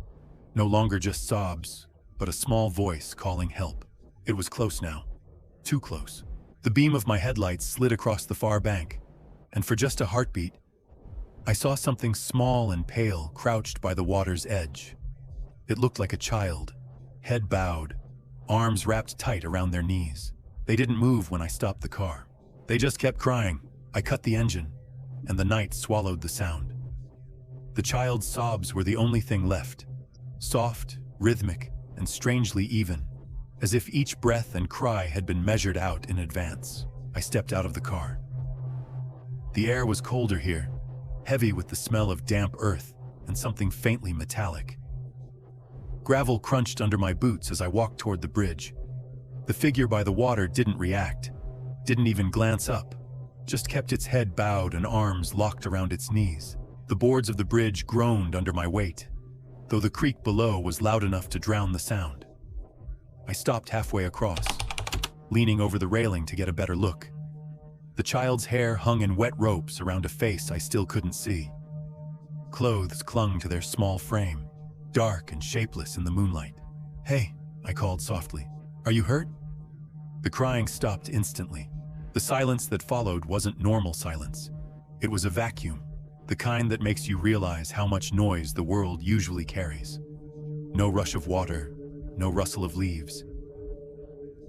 No longer just sobs, but a small voice calling help. It was close now. Too close. The beam of my headlights slid across the far bank, and for just a heartbeat, I saw something small and pale crouched by the water's edge. It looked like a child, head bowed, arms wrapped tight around their knees. They didn't move when I stopped the car. They just kept crying. I cut the engine, and the night swallowed the sound. The child's sobs were the only thing left, soft, rhythmic, and strangely even, as if each breath and cry had been measured out in advance. I stepped out of the car. The air was colder here, heavy with the smell of damp earth and something faintly metallic. Gravel crunched under my boots as I walked toward the bridge. The figure by the water didn't react, didn't even glance up, just kept its head bowed and arms locked around its knees. The boards of the bridge groaned under my weight, though the creek below was loud enough to drown the sound. I stopped halfway across, leaning over the railing to get a better look. The child's hair hung in wet ropes around a face I still couldn't see. Clothes clung to their small frame, dark and shapeless in the moonlight. "Hey," I called softly. "Are you hurt?" The crying stopped instantly. The silence that followed wasn't normal silence. It was a vacuum, the kind that makes you realize how much noise the world usually carries. No rush of water, no rustle of leaves.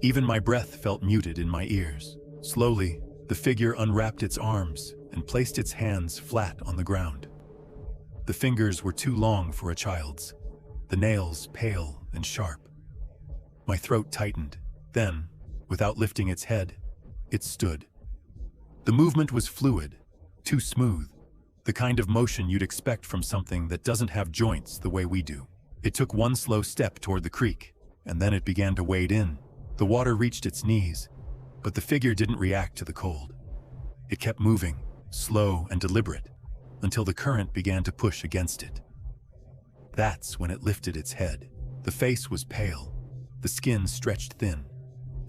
Even my breath felt muted in my ears. Slowly, the figure unwrapped its arms and placed its hands flat on the ground. The fingers were too long for a child's, the nails pale and sharp. My throat tightened. Then, without lifting its head, it stood. The movement was fluid, too smooth, the kind of motion you'd expect from something that doesn't have joints the way we do. It took one slow step toward the creek, and then it began to wade in. The water reached its knees, but the figure didn't react to the cold. It kept moving, slow and deliberate, until the current began to push against it. That's when it lifted its head. The face was pale, the skin stretched thin,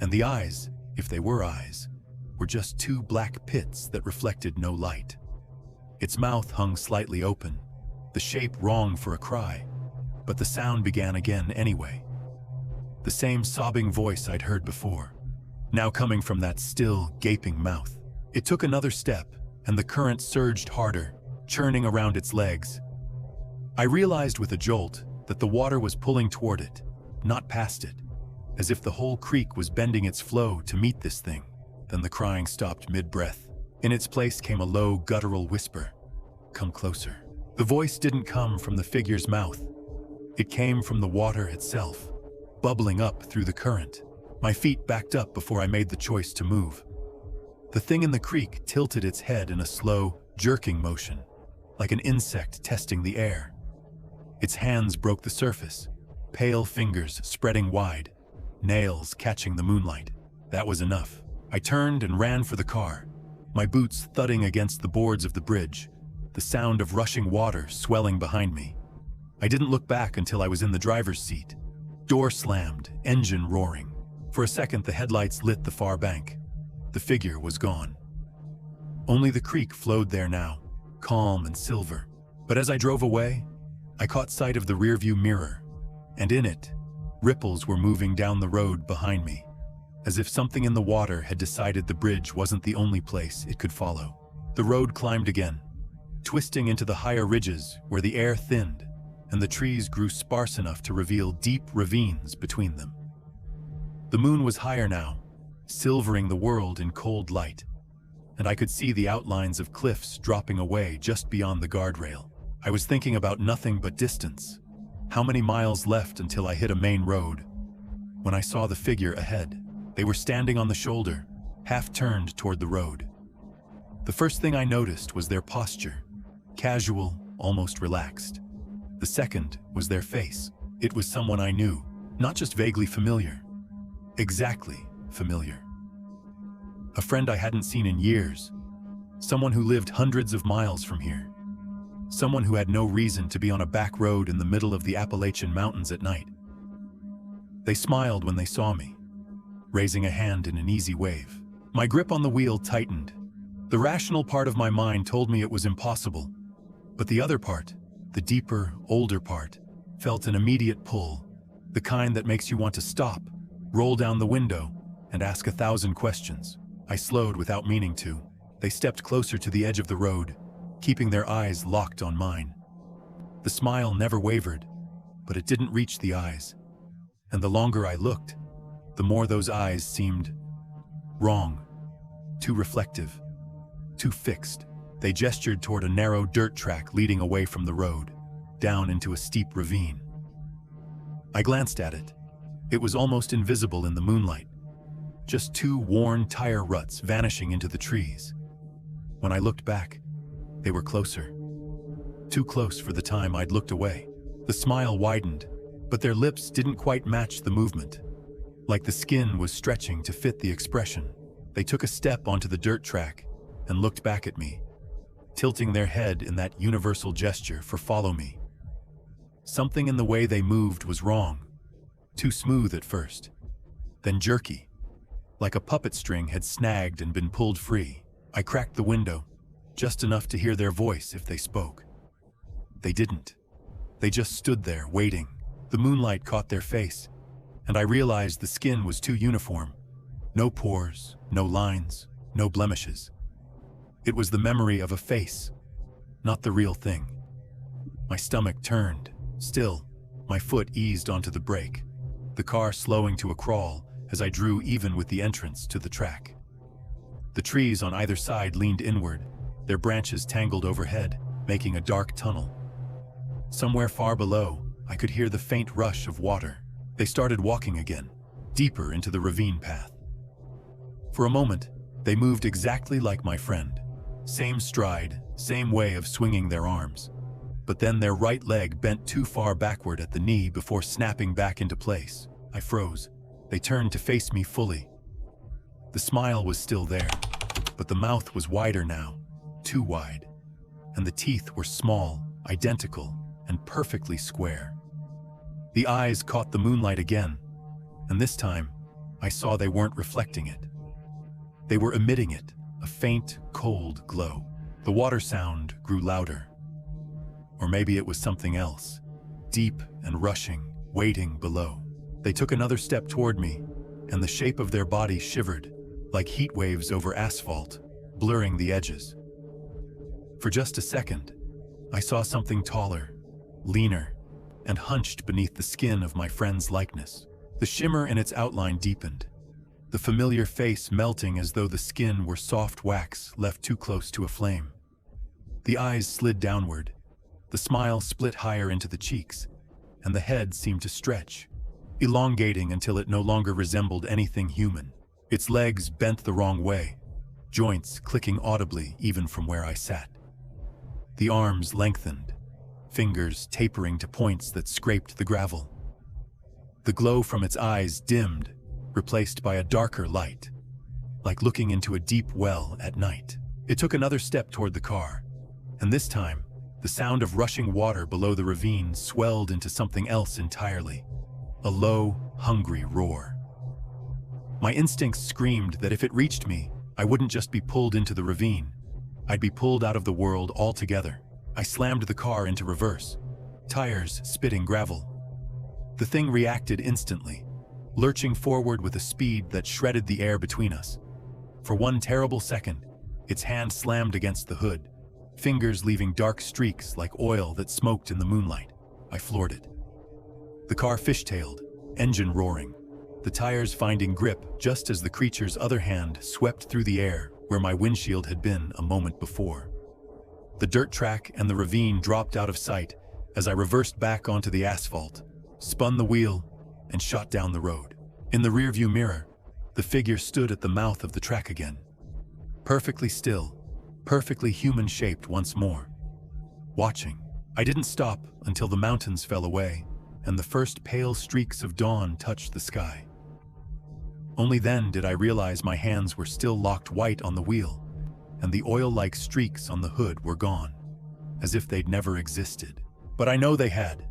and the eyes, if they were eyes, were just two black pits that reflected no light. Its mouth hung slightly open, the shape wrong for a cry, but the sound began again anyway. The same sobbing voice I'd heard before, now coming from that still, gaping mouth. It took another step, and the current surged harder, churning around its legs. I realized with a jolt that the water was pulling toward it, not past it, as if the whole creek was bending its flow to meet this thing. Then the crying stopped mid-breath. In its place came a low, guttural whisper. "Come closer." The voice didn't come from the figure's mouth. It came from the water itself, bubbling up through the current. My feet backed up before I made the choice to move. The thing in the creek tilted its head in a slow, jerking motion, like an insect testing the air. Its hands broke the surface, pale fingers spreading wide, nails catching the moonlight. That was enough. I turned and ran for the car, my boots thudding against the boards of the bridge, the sound of rushing water swelling behind me. I didn't look back until I was in the driver's seat. Door slammed, engine roaring. For a second, the headlights lit the far bank. The figure was gone. Only the creek flowed there now, calm and silver. But as I drove away, I caught sight of the rearview mirror, and in it, ripples were moving down the road behind me, as if something in the water had decided the bridge wasn't the only place it could follow. The road climbed again, twisting into the higher ridges where the air thinned and the trees grew sparse enough to reveal deep ravines between them. The moon was higher now, silvering the world in cold light, and I could see the outlines of cliffs dropping away just beyond the guardrail. I was thinking about nothing but distance. How many miles left until I hit a main road? When I saw the figure ahead, they were standing on the shoulder, half turned toward the road. The first thing I noticed was their posture, casual, almost relaxed. The second was their face. It was someone I knew, not just vaguely familiar. Exactly familiar. A friend I hadn't seen in years. Someone who lived hundreds of miles from here. Someone who had no reason to be on a back road in the middle of the Appalachian Mountains at night. They smiled when they saw me, raising a hand in an easy wave. My grip on the wheel tightened. The rational part of my mind told me it was impossible, but the other part, the deeper, older part, felt an immediate pull, the kind that makes you want to stop, roll down the window, and ask 1,000 questions. I slowed without meaning to. They stepped closer to the edge of the road, keeping their eyes locked on mine. The smile never wavered, but it didn't reach the eyes. And the longer I looked, the more those eyes seemed wrong, too reflective, too fixed. They gestured toward a narrow dirt track leading away from the road, down into a steep ravine. I glanced at it. It was almost invisible in the moonlight, just two worn tire ruts vanishing into the trees. When I looked back, they were closer. Too close for the time I'd looked away. The smile widened, but their lips didn't quite match the movement, like the skin was stretching to fit the expression. They took a step onto the dirt track and looked back at me, tilting their head in that universal gesture for follow me. Something in the way they moved was wrong. Too smooth at first, then jerky, like a puppet string had snagged and been pulled free. I cracked the window, just enough to hear their voice if they spoke. They didn't. They just stood there, waiting. The moonlight caught their face, and I realized the skin was too uniform. No pores, no lines, no blemishes. It was the memory of a face, not the real thing. My stomach turned. Still, my foot eased onto the brake, the car slowing to a crawl as I drew even with the entrance to the track. The trees on either side leaned inward, their branches tangled overhead, making a dark tunnel. Somewhere far below, I could hear the faint rush of water. They started walking again, deeper into the ravine path. For a moment, they moved exactly like my friend. Same stride, same way of swinging their arms. But then their right leg bent too far backward at the knee before snapping back into place. I froze. They turned to face me fully. The smile was still there, but the mouth was wider now, too wide. And the teeth were small, identical, and perfectly square. The eyes caught the moonlight again, and this time, I saw they weren't reflecting it. They were emitting it, a faint, cold glow. The water sound grew louder. Or maybe it was something else, deep and rushing, waiting below. They took another step toward me, and the shape of their body shivered, like heat waves over asphalt, blurring the edges. For just a second, I saw something taller, leaner, and hunched beneath the skin of my friend's likeness. The shimmer in its outline deepened, the familiar face melting as though the skin were soft wax left too close to a flame. The eyes slid downward, the smile split higher into the cheeks, and the head seemed to stretch, elongating until it no longer resembled anything human. Its legs bent the wrong way, joints clicking audibly even from where I sat. The arms lengthened, fingers tapering to points that scraped the gravel. The glow from its eyes dimmed, replaced by a darker light, like looking into a deep well at night. It took another step toward the car, and this time, the sound of rushing water below the ravine swelled into something else entirely, a low, hungry roar. My instincts screamed that if it reached me, I wouldn't just be pulled into the ravine, I'd be pulled out of the world altogether. I slammed the car into reverse, tires spitting gravel. The thing reacted instantly, lurching forward with a speed that shredded the air between us. For one terrible second, its hand slammed against the hood, fingers leaving dark streaks like oil that smoked in the moonlight. I floored it. The car fishtailed, engine roaring, the tires finding grip just as the creature's other hand swept through the air where my windshield had been a moment before. The dirt track and the ravine dropped out of sight as I reversed back onto the asphalt, spun the wheel, and shot down the road. In the rearview mirror, the figure stood at the mouth of the track again. Perfectly still, perfectly human-shaped once more. Watching. I didn't stop until the mountains fell away and the first pale streaks of dawn touched the sky. Only then did I realize my hands were still locked white on the wheel, and the oil-like streaks on the hood were gone, as if they'd never existed. But I know they had.